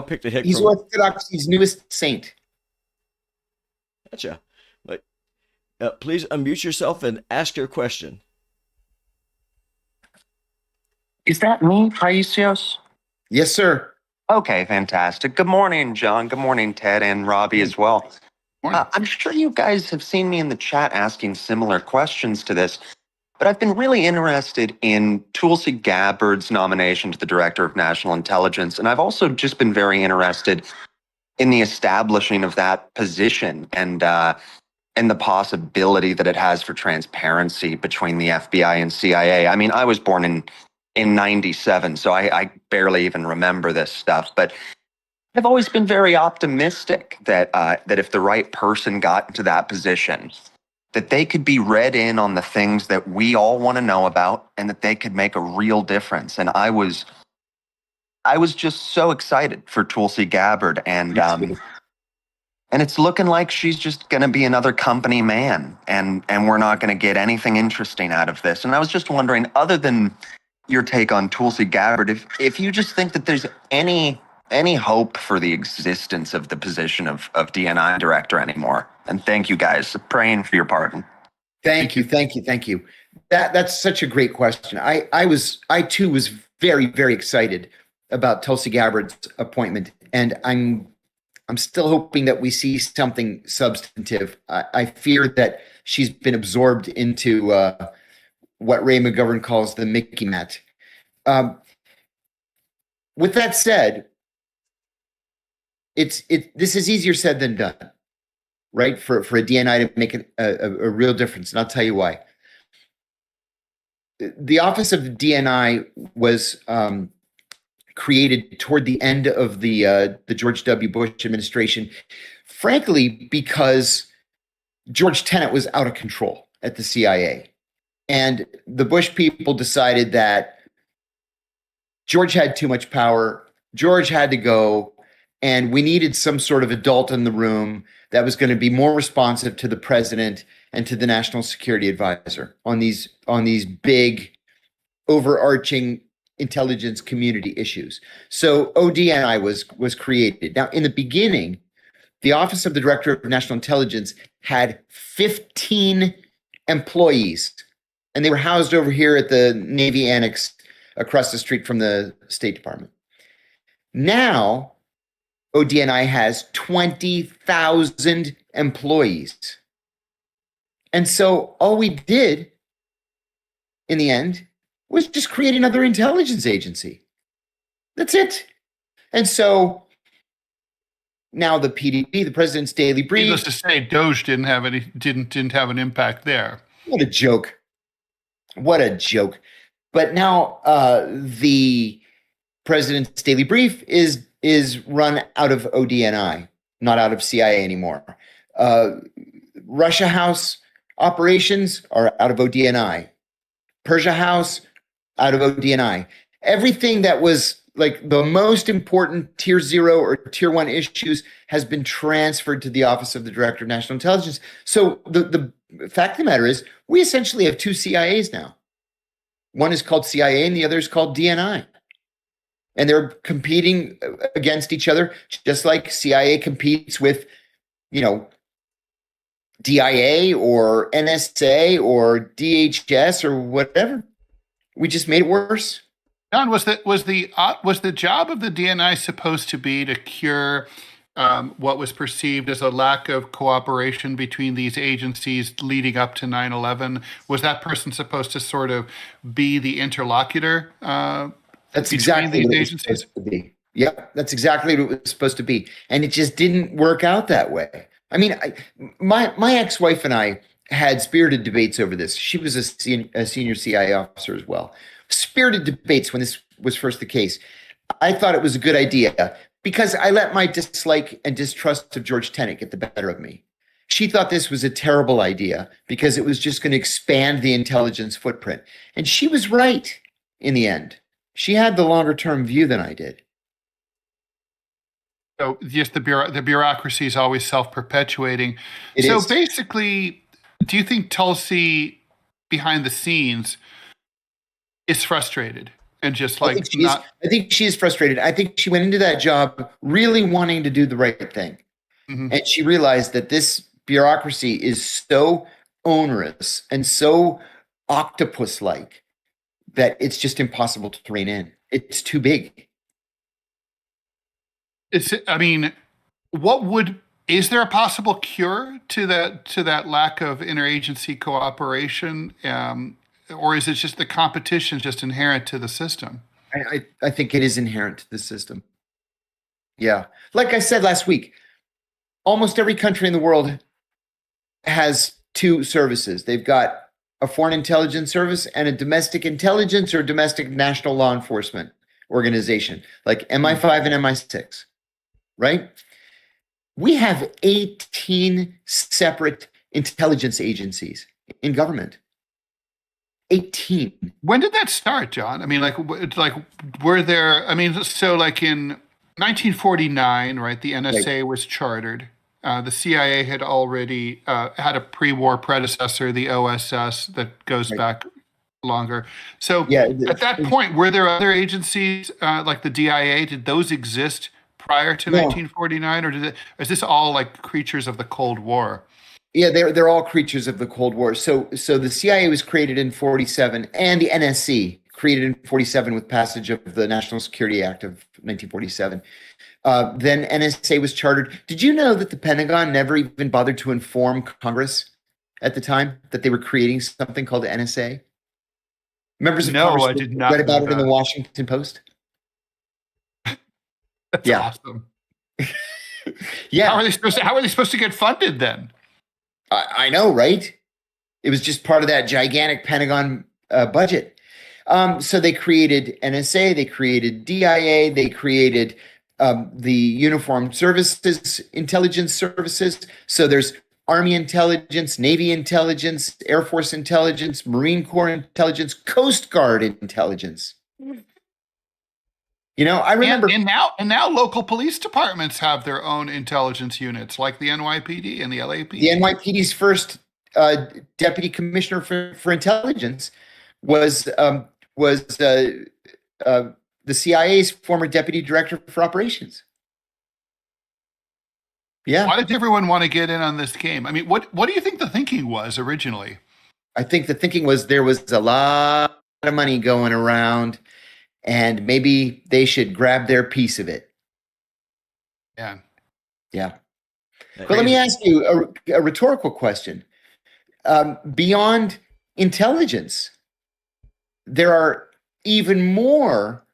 picked a hit. He's Orthodoxy's newest saint. Gotcha. But please unmute yourself and ask your question. Is that me, Paisios? Yes, sir. Okay, fantastic. Good morning, John. Good morning, Ted and Robbie as well. I'm sure you guys have seen me in the chat asking similar questions to this, but I've been really interested in Tulsi Gabbard's nomination to the Director of National Intelligence, and I've also just been very interested in the establishing of that position and the possibility that it has for transparency between the FBI and CIA. I mean, I was born in 97, so I barely even remember this stuff, but I've always been very optimistic that if the right person got into that position, that they could be read in on the things that we all want to know about, and that they could make a real difference. And I was just so excited for Tulsi Gabbard, and it's looking like she's just going to be another company man, and we're not going to get anything interesting out of this. And I was just wondering, other than your take on Tulsi Gabbard, if you just think that there's any hope for the existence of the position of DNI director anymore. And thank you guys. Praying for your pardon. Thank you. That's such a great question. I too was very, very excited about Tulsi Gabbard's appointment, and I'm still hoping that we see something substantive. I fear that she's been absorbed into what Ray McGovern calls the Mickey Mat. With that said, this is easier said than done, right? For a DNI to make a real difference, and I'll tell you why. The office of DNI was created toward the end of the George W. Bush administration, frankly, because George Tenet was out of control at the CIA. And the Bush people decided that George had too much power. George had to go, and we needed some sort of adult in the room that was going to be more responsive to the president and to the national security advisor on these big, overarching intelligence community issues. So ODNI was created. Now, in the beginning, the Office of the Director of National Intelligence had 15 employees, and they were housed over here at the Navy Annex across the street from the State Department. Now, ODNI has 20,000 employees. And so all we did in the end was just create another intelligence agency. That's it. And so now the PDB, the President's Daily Brief. Needless to say, Doge didn't have an impact there. What a joke. What a joke. But now the President's Daily Brief is run out of ODNI, not out of CIA anymore. Russia House operations are out of ODNI. Persia House, out of ODNI. Everything that was like the most important tier 0 or tier 1 issues has been transferred to the Office of the Director of National Intelligence. So the fact of the matter is we essentially have 2 CIAs now. One is called CIA and the other is called DNI. And they're competing against each other, just like CIA competes with, DIA or NSA or DHS or whatever. We just made it worse. John, was the job of the DNI supposed to be to cure what was perceived as a lack of cooperation between these agencies leading up to 9/11? Was that person supposed to sort of be the interlocutor? That's exactly what it was supposed to be. Yep, that's exactly what it was supposed to be, and it just didn't work out that way. I mean, my ex-wife and I had spirited debates over this. She was a senior CIA officer as well. Spirited debates when this was first the case. I thought it was a good idea because I let my dislike and distrust of George Tenet get the better of me. She thought this was a terrible idea because it was just going to expand the intelligence footprint. And she was right in the end. She had the longer term view than I did. So just the bureaucracy is always self-perpetuating. So basically, do you think Tulsi behind the scenes is frustrated and just like I think she is frustrated. I think she went into that job really wanting to do the right thing. Mm-hmm. And she realized that this bureaucracy is so onerous and so octopus-like that it's just impossible to rein in. It's too big. Is there a possible cure to that lack of interagency cooperation? Or is it just the competition just inherent to the system? I think it is inherent to the system. Yeah. Like I said last week, almost every country in the world has 2 services. They've got a foreign intelligence service and a domestic intelligence or domestic national law enforcement organization, like MI5 and MI6, right? We have 18 separate intelligence agencies in government. 18. When did that start, John? I mean, were there? I mean, so like in 1949, right? The NSA was chartered. The CIA had already had a pre-war predecessor, the OSS, that goes back longer. So at that point, were there other agencies like the DIA? Did those exist prior to 1949, or is this all like creatures of the Cold War? Yeah, they're all creatures of the Cold War. So the CIA was created in 1947, and the NSC created in 1947 with passage of the National Security Act of 1947. Then NSA was chartered. Did you know that the Pentagon never even bothered to inform Congress at the time that they were creating something called the NSA? Members of Congress I did not read about it in the Washington Post. That's awesome. Yeah. How are they supposed to get funded then? I know, right? It was just part of that gigantic Pentagon budget. So they created NSA, they created DIA, they created the Uniformed Services, Intelligence Services. So there's Army intelligence, Navy intelligence, Air Force intelligence, Marine Corps intelligence, Coast Guard intelligence. You know, I remember, and now local police departments have their own intelligence units, like the NYPD and the LAPD. the NYPD's first deputy commissioner for intelligence was the CIA's former deputy director for operations. Yeah. Why did everyone want to get in on this game? I mean, what do you think the thinking was originally? I think the thinking was there was a lot of money going around, and maybe they should grab their piece of it. Yeah. Yeah. But let me ask you a rhetorical question. Beyond intelligence, there are even more.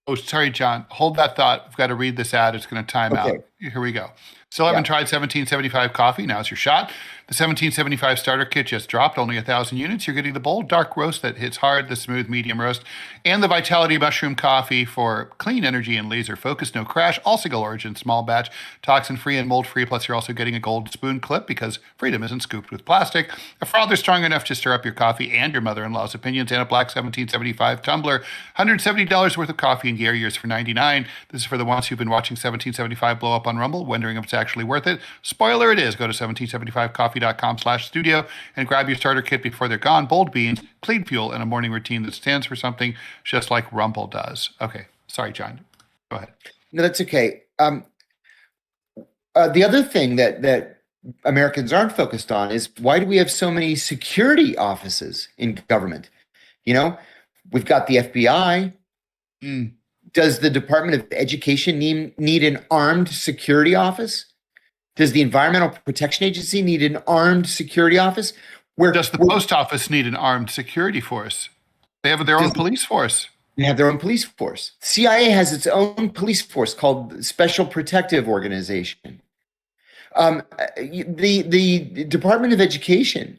Oh, sorry, John. Hold that thought. I've got to read this ad. It's going to time out. Here we go. Still haven't tried 1775 coffee? Now's your shot. The 1775 starter kit just dropped, only 1,000 units. You're getting the bold, dark roast that hits hard, the smooth, medium roast, and the Vitality Mushroom coffee for clean energy and laser focus. No crash, all single origin, small batch, toxin-free and mold-free. Plus, you're also getting a gold spoon clip because freedom isn't scooped with plastic. A frother strong enough to stir up your coffee and your mother-in-law's opinions, and a black 1775 tumbler. $170 worth of coffee and years for $99. This is for the ones who've been watching 1775 blow up on Rumble, wondering if it's actually worth it. Spoiler, it is. Go to 1775coffee.com/studio and grab your starter kit before they're gone. Bold beans, clean fuel, and a morning routine that stands for something just like Rumble does. Okay. Sorry, John. Go ahead. No, that's okay. The other thing that Americans aren't focused on is, why do we have so many security offices in government? You know, we've got the FBI. Does the Department of Education need an armed security office? Does the Environmental Protection Agency need an armed security office? Does the post office need an armed security force? They have their own police force. They have their own police force. CIA has its own police force called Special Protective Organization. The Department of Education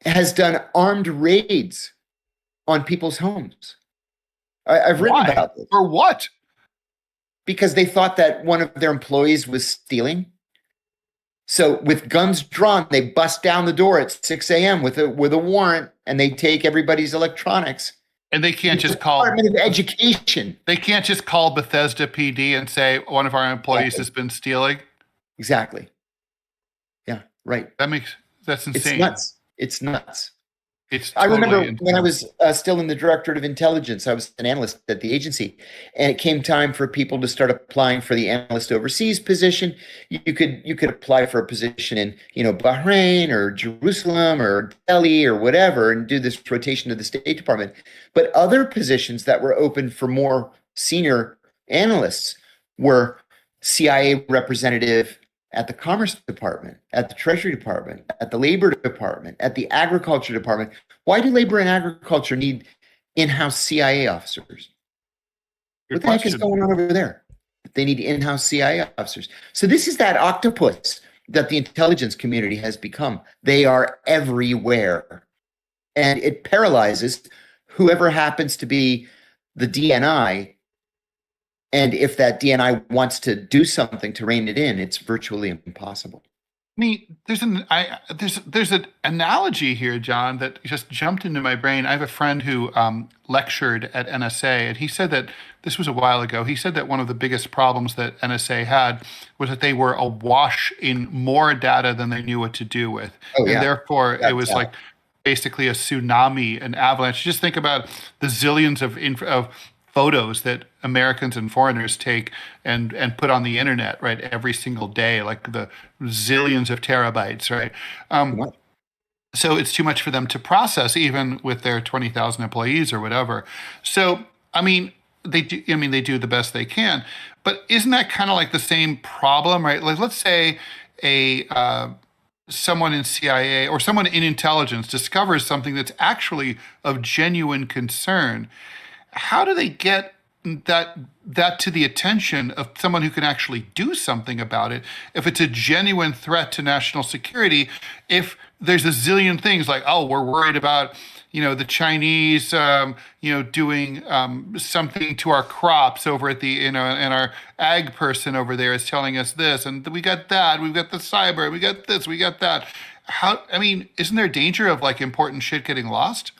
has done armed raids on people's homes. I've written about this. For what? Because they thought that one of their employees was stealing. So with guns drawn, they bust down the door at 6 a.m. with a warrant, and they take everybody's electronics. And they can't just call Department of Education. They can't just call Bethesda PD and say one of our employees has been stealing. Exactly. Yeah, right. That's insane. It's nuts. It's nuts. I remember when I was still in the Directorate of Intelligence, I was an analyst at the agency, and it came time for people to start applying for the analyst overseas position. You could apply for a position in, Bahrain or Jerusalem or Delhi or whatever, and do this rotation to the State Department. But other positions that were open for more senior analysts were CIA representative at the Commerce Department, at the Treasury Department, at the Labor Department, at the Agriculture Department. Why do Labor and Agriculture need in-house CIA officers? What the heck is going on over there? They need in-house CIA officers. So this is that octopus that the intelligence community has become. They are everywhere. And it paralyzes whoever happens to be the DNI. And if that DNI wants to do something to rein it in, it's virtually impossible. I mean, there's an analogy here, John, that just jumped into my brain. I have a friend who lectured at NSA, and he said that this was a while ago. He said that one of the biggest problems that NSA had was that they were awash in more data than they knew what to do with, and therefore it was like basically a tsunami, an avalanche. Just think about the zillions of photos that Americans and foreigners take and put on the internet, right, every single day, like the zillions of terabytes, right? So it's too much for them to process, even with their 20,000 employees or whatever. So, I mean, they do the best they can, but isn't that kind of like the same problem, right? Like, let's say someone in CIA or someone in intelligence discovers something that's actually of genuine concern. How do they get that to the attention of someone who can actually do something about it. If it's a genuine threat to national security, if there's a zillion things like, oh, we're worried about, the Chinese, doing something to our crops over at the, and our ag person over there is telling us this, and we got that, we've got the cyber, we got this, we got that. Isn't there danger of like important shit getting lost?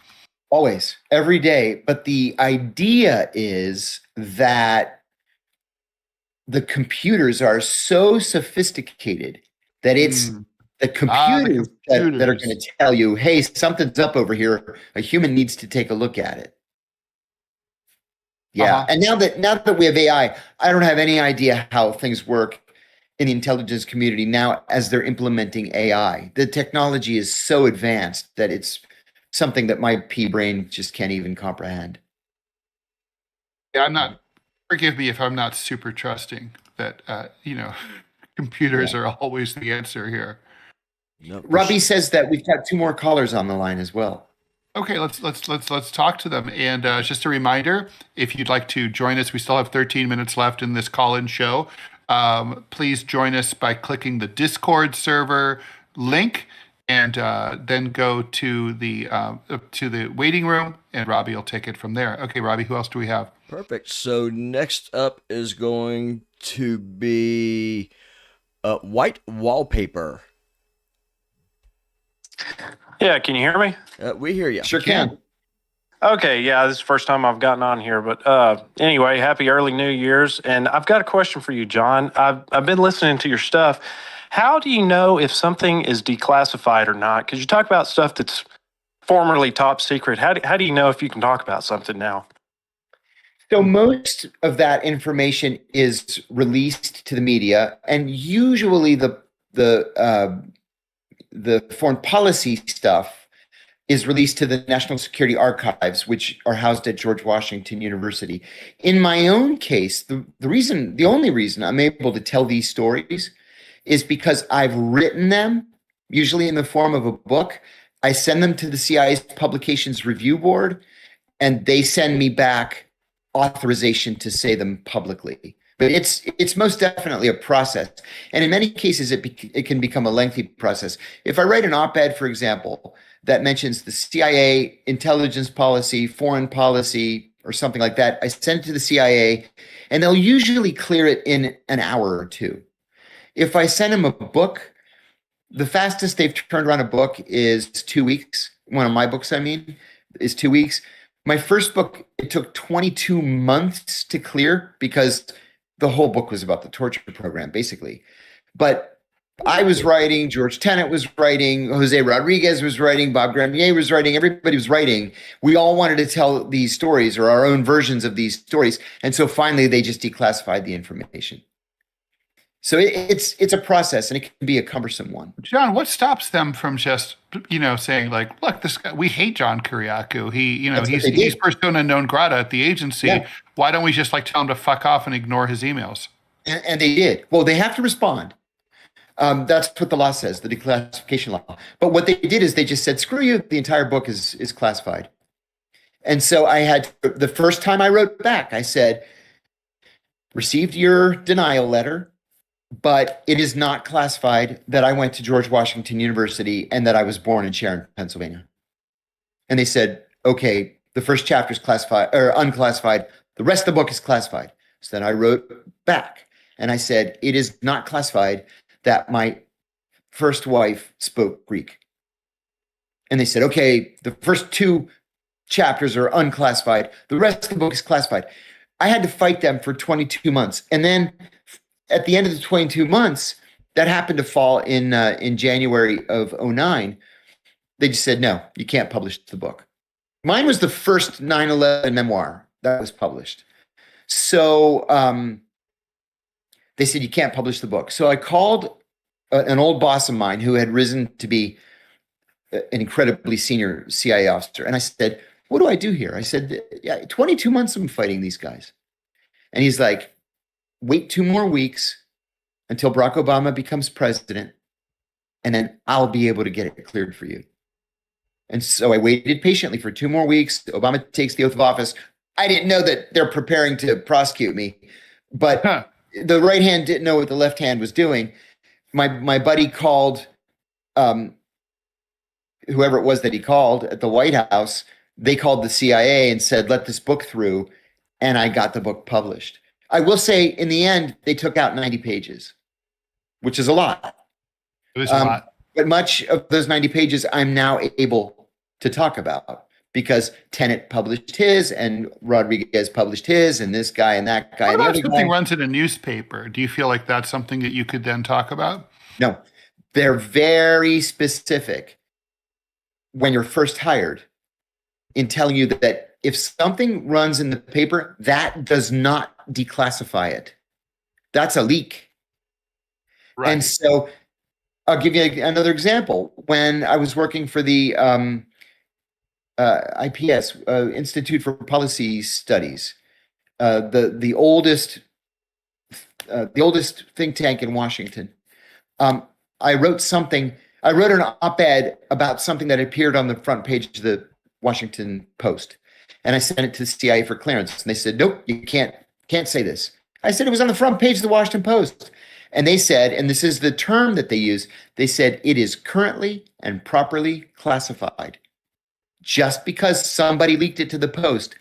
Always, every day. But the idea is that the computers are so sophisticated that it's the computers, that are going to tell you, hey, something's up over here. A human needs to take a look at it. Yeah. And now that we have AI, I don't have any idea how things work in the intelligence community now as they're implementing AI. The technology is so advanced that it's something that my pea brain just can't even comprehend. Yeah, forgive me if I'm not super trusting that, computers are always the answer here. No, Robbie says that we've got 2 more callers on the line as well. Okay, let's talk to them. And just a reminder, if you'd like to join us, we still have 13 minutes left in this call-in show. Please join us by clicking the Discord server link, and then go to the waiting room, and Robbie will take it from there. Okay, Robbie, who else do we have? Perfect. So next up is going to be White Wallpaper. Yeah, can you hear me? We hear you. Sure can. Okay, yeah, this is the first time I've gotten on here, but anyway, happy early New Year's, and I've got a question for you, John. I've been listening to your stuff. How do you know if something is declassified or not? Because you talk about stuff that's formerly top secret. How do you know if you can talk about something now? So most of that information is released to the media, and usually the foreign policy stuff is released to the National Security Archives, which are housed at George Washington University. In my own case, the only reason I'm able to tell these stories is because I've written them, usually in the form of a book. I send them to the CIA's Publications Review Board, and they send me back authorization to say them publicly. But it's most definitely a process. And in many cases, it can become a lengthy process. If I write an op-ed, for example, that mentions the CIA intelligence policy, foreign policy, or something like that, I send it to the CIA, and they'll usually clear it in an hour or 2. If I send them a book, the fastest they've turned around a book is 2 weeks. One of my books, is 2 weeks. My first book, it took 22 months to clear because the whole book was about the torture program, basically. But I was writing, George Tenet was writing, Jose Rodriguez was writing, Bob Gramier was writing, everybody was writing. We all wanted to tell these stories or our own versions of these stories. And so finally, they just declassified the information. So it's a process, and it can be a cumbersome one. John, what stops them from just, saying like, look, this guy, we hate John Kiriakou. He's persona non grata at the agency. Yeah. Why don't we just tell him to fuck off and ignore his emails? And they did. Well, they have to respond. That's what the law says, the declassification law. But what they did is they just said, screw you, the entire book is classified. And so the first time I wrote back, I said, received your denial letter, but it is not classified that I went to George Washington University and that I was born in Sharon, Pennsylvania. And they said, okay, the first chapter is classified or unclassified. The rest of the book is classified. So then I wrote back and I said, it is not classified that my first wife spoke Greek. And they said, okay, the first 2 chapters are unclassified. The rest of the book is classified. I had to fight them for 22 months. And then at the end of the 22 months, that happened to fall in January of 2009. They just said, no, you can't publish the book. Mine was the first 9/11 memoir that was published. So they said, you can't publish the book. So I called an old boss of mine who had risen to be an incredibly senior CIA officer. And I said, what do I do here? I said, yeah, 22 months I'm fighting these guys. And he's like, wait 2 more weeks until Barack Obama becomes president, and then I'll be able to get it cleared for you. And so I waited patiently for 2 more weeks. Obama takes the oath of office. I didn't know that they're preparing to prosecute me, but the right hand didn't know what the left hand was doing. My buddy called whoever it was that he called at the White House. They called the CIA and said, let this book through. And I got the book published. I will say in the end, they took out 90 pages, which is a lot. It was a lot. But much of those 90 pages I'm now able to talk about because Tenet published his and Rodriguez published his and this guy and that guy. What and about the other something guy. runs in a newspaper? Do you feel like that's something that you could then talk about? No, they're very specific when you're first hired in telling you that if something runs in the paper, that does not declassify it. That's a leak. Right. And so I'll give you another example. When I was working for the IPS, Institute for Policy Studies, the oldest think tank in Washington, I wrote an op-ed about something that appeared on the front page of the Washington Post. And I sent it to the CIA for clearance. And they said, nope, you can't say this. I said, it was on the front page of the Washington Post. And they said, and this is the term that they use, they said, it is currently and properly classified. Just because somebody leaked it to the Post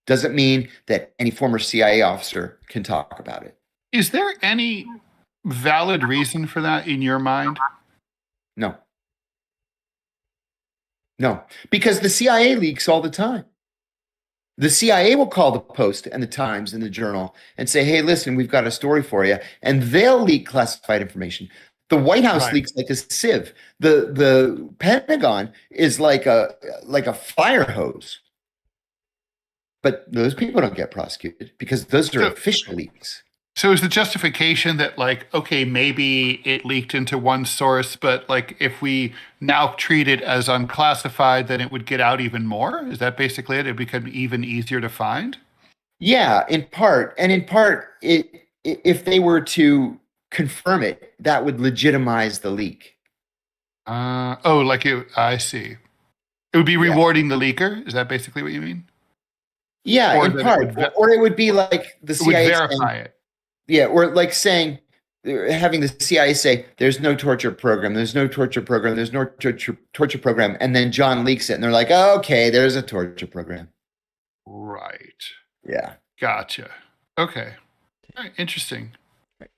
doesn't mean that any former CIA officer can talk about it. Is there any valid reason for that in your mind? No. No, because the CIA leaks all the time. The CIA will call the Post and the Times and the Journal and say, hey, listen, we've got a story for you. And they'll leak classified information. The White House leaks like a sieve. The Pentagon is like a fire hose. But those people don't get prosecuted because those are official leaks. So is the justification that, like, okay, maybe it leaked into one source, but like if we now treat it as unclassified, then it would get out even more? Is that basically it? It become even easier to find? Yeah, in part. And in part, if they were to confirm it, that would legitimize the leak. I see. It would be rewarding the leaker? Is that basically what you mean? Yeah, Or in that part. Or it would be like the it would CIA verify it. Yeah, or like saying, having the CIA say, there's no torture program, there's no torture program, there's no torture program. And then John leaks it and they're like, oh, okay, there's a torture program. Right. Yeah. Gotcha. Okay. All right, interesting.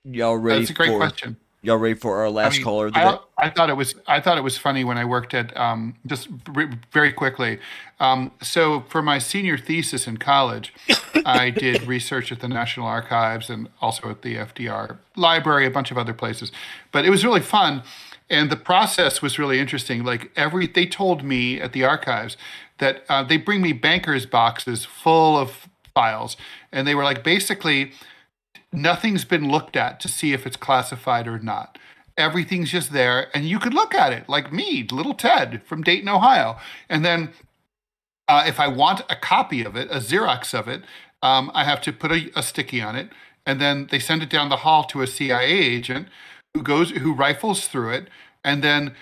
Y'all ready? That's a great question. Y'all ready for our last caller of the day? I thought it was funny when I worked at very quickly. So for my senior thesis in college, I did research at the National Archives and also at the FDR Library, a bunch of other places. But it was really fun, and the process was really interesting. Like they told me at the archives that they bring me bankers boxes full of files, and they were like, basically, nothing's been looked at to see if it's classified or not. Everything's just there, and you could look at it, like me, little Ted from Dayton, Ohio. And then if I want a copy of it, a Xerox of it, I have to put a sticky on it, and then they send it down the hall to a CIA agent who rifles through it, and then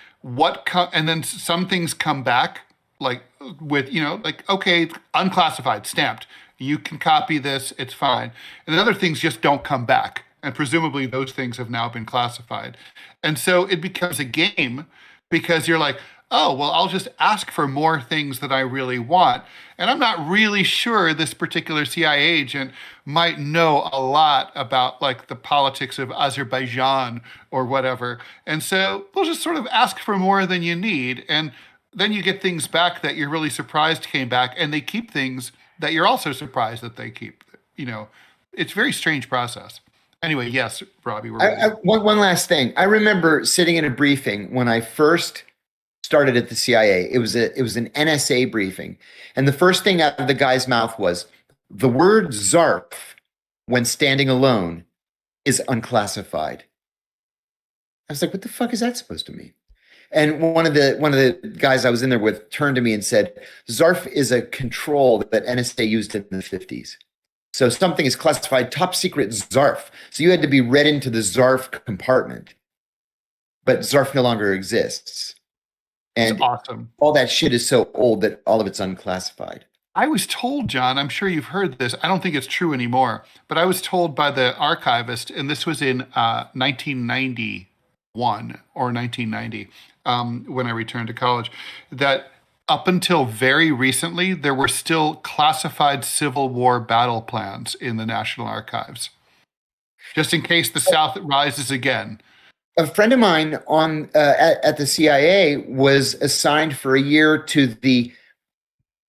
some things come back like with, like, okay, unclassified, stamped. You can copy this, it's fine. And then other things just don't come back. And presumably those things have now been classified. And so it becomes a game because you're like, oh, well, I'll just ask for more things that I really want. And I'm not really sure this particular CIA agent might know a lot about like the politics of Azerbaijan or whatever. And so we'll just sort of ask for more than you need. And then you get things back that you're really surprised came back, and they keep things that you're also surprised that they keep. It's a very strange process. Anyway, yes, Robbie. One last thing. I remember sitting in a briefing when I first started at the CIA. It was an NSA briefing, and the first thing out of the guy's mouth was, the word "zarf" when standing alone is unclassified. I was like, what the fuck is that supposed to mean? And one of the guys I was in there with turned to me and said, "Zarf is a control that NSA used in the 50s. So something is classified top secret Zarf. So you had to be read into the Zarf compartment. But Zarf no longer exists. And that's awesome. All that shit is so old that all of it's unclassified." I was told, John, I'm sure you've heard this. I don't think it's true anymore, but I was told by the archivist, and this was in 1991 or 1990, when I returned to college, that up until very recently, there were still classified Civil War battle plans in the National Archives, just in case the South rises again. A friend of mine at the CIA was assigned for a year to the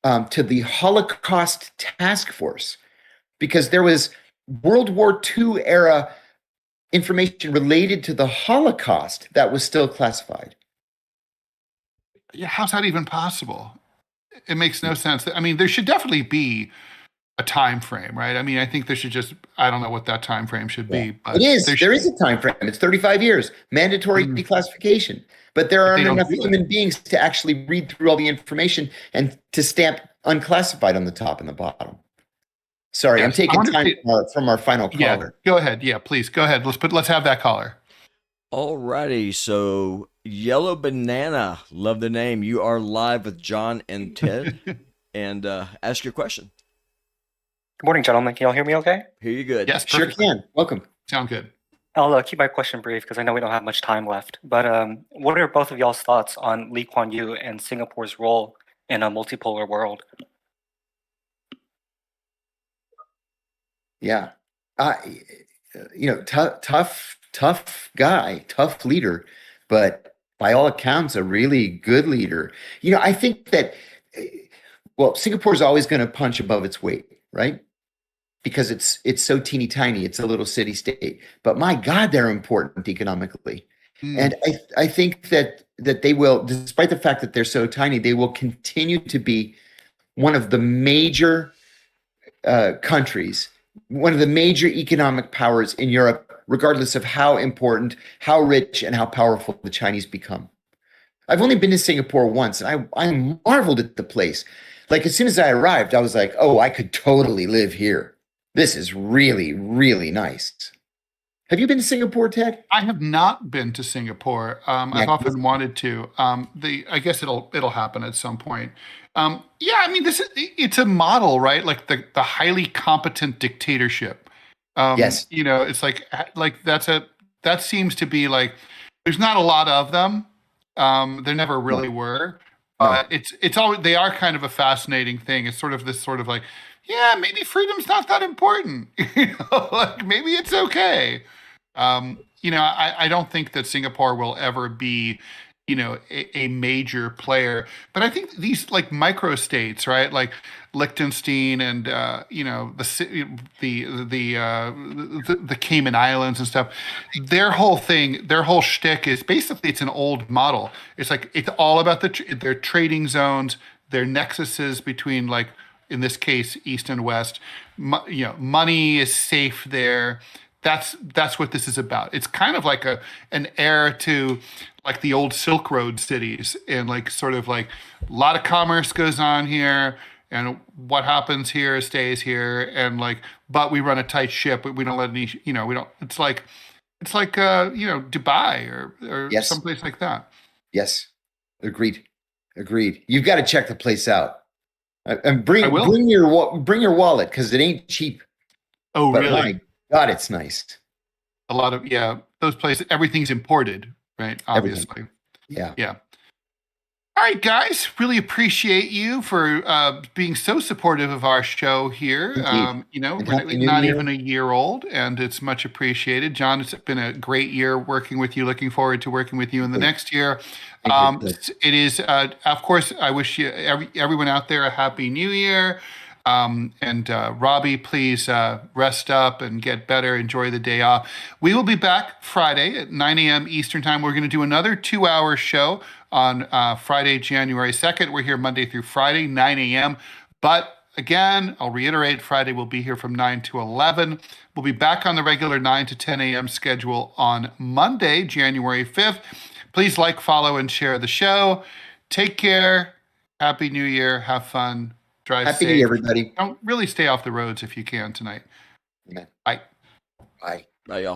Holocaust Task Force because there was World War II era information related to the Holocaust that was still classified. Yeah, how's that even possible? It makes no sense. I mean, there should definitely be a time frame, right? I mean, I think there should I don't know what that time frame should be. But it is. There is a time frame. It's 35 years, mandatory declassification. But there aren't enough human beings to actually read through all the information and to stamp unclassified on the top and the bottom. Sorry, yes, I'm taking time from our final caller. Yeah, go ahead. Yeah, please go ahead. Let's have that caller. Alrighty, so Yellow Banana, love the name. You are live with John and Ted, and ask your question. Good morning, gentlemen. Can y'all hear me okay? Hear you good. Yes, sure can. Welcome. Sound good. I'll keep my question brief because I know we don't have much time left. But what are both of y'all's thoughts on Lee Kuan Yew and Singapore's role in a multipolar world? Yeah. Tough guy, tough leader, but by all accounts, a really good leader. I think that, Singapore is always going to punch above its weight, right? Because it's so teeny tiny. It's a little city state, but my God, they're important economically. And I think that they will, despite the fact that they're so tiny, they will continue to be one of the major countries, one of the major economic powers in Europe, regardless of how important, how rich, and how powerful the Chinese become. I've only been to Singapore once, and I marveled at the place. Like, as soon as I arrived, I was like, oh, I could totally live here. This is really, really nice. Have you been to Singapore, Ted? I have not been to Singapore. I've often wanted to. I guess it'll happen at some point. I mean, it's a model, right? Like the highly competent dictatorship. Yes. It's like that seems to be like, there's not a lot of them. There never really were. It's always, they are kind of a fascinating thing. It's sort of this sort of like, yeah, maybe freedom's not that important. Like maybe it's okay. I don't think that Singapore will ever be, a major player. But I think these like microstates, right, like Liechtenstein and the Cayman Islands and stuff, their whole shtick is basically it's an old model. It's like it's all about their trading zones, their nexuses between, like in this case, East and West. Money is safe there. That's what this is about. It's kind of like an heir to like the old Silk Road cities, and like sort of like a lot of commerce goes on here, and what happens here stays here, and like, but we run a tight ship, but we don't let any, we don't. It's like Dubai or yes, someplace like that. Yes, agreed. You've got to check the place out, and bring your wallet because it ain't cheap. Oh, but really? My God, it's nice. A lot of those places. Everything's imported, right? Obviously. Everything. Yeah. All right, guys. Really appreciate you for being so supportive of our show here. Not even a year old, and it's much appreciated. John, it's been a great year working with you. Looking forward to working with you in the next year. It is, of course, I wish you everyone out there a happy New Year. Robbie, please rest up and get better. Enjoy the day off. We will be back Friday at 9 a.m. Eastern Time. We're going to do another 2-hour show on Friday, January 2nd. We're here Monday through Friday, 9 a.m. But again, I'll reiterate, Friday we'll be here from 9 to 11. We'll be back on the regular 9 to 10 a.m. schedule on Monday, January 5th. Please like, follow, and share the show. Take care. Happy New Year. Have fun. Drive Happy safe. New Year, everybody. Don't really stay off the roads if you can tonight. Amen. Bye. Bye. Bye, y'all.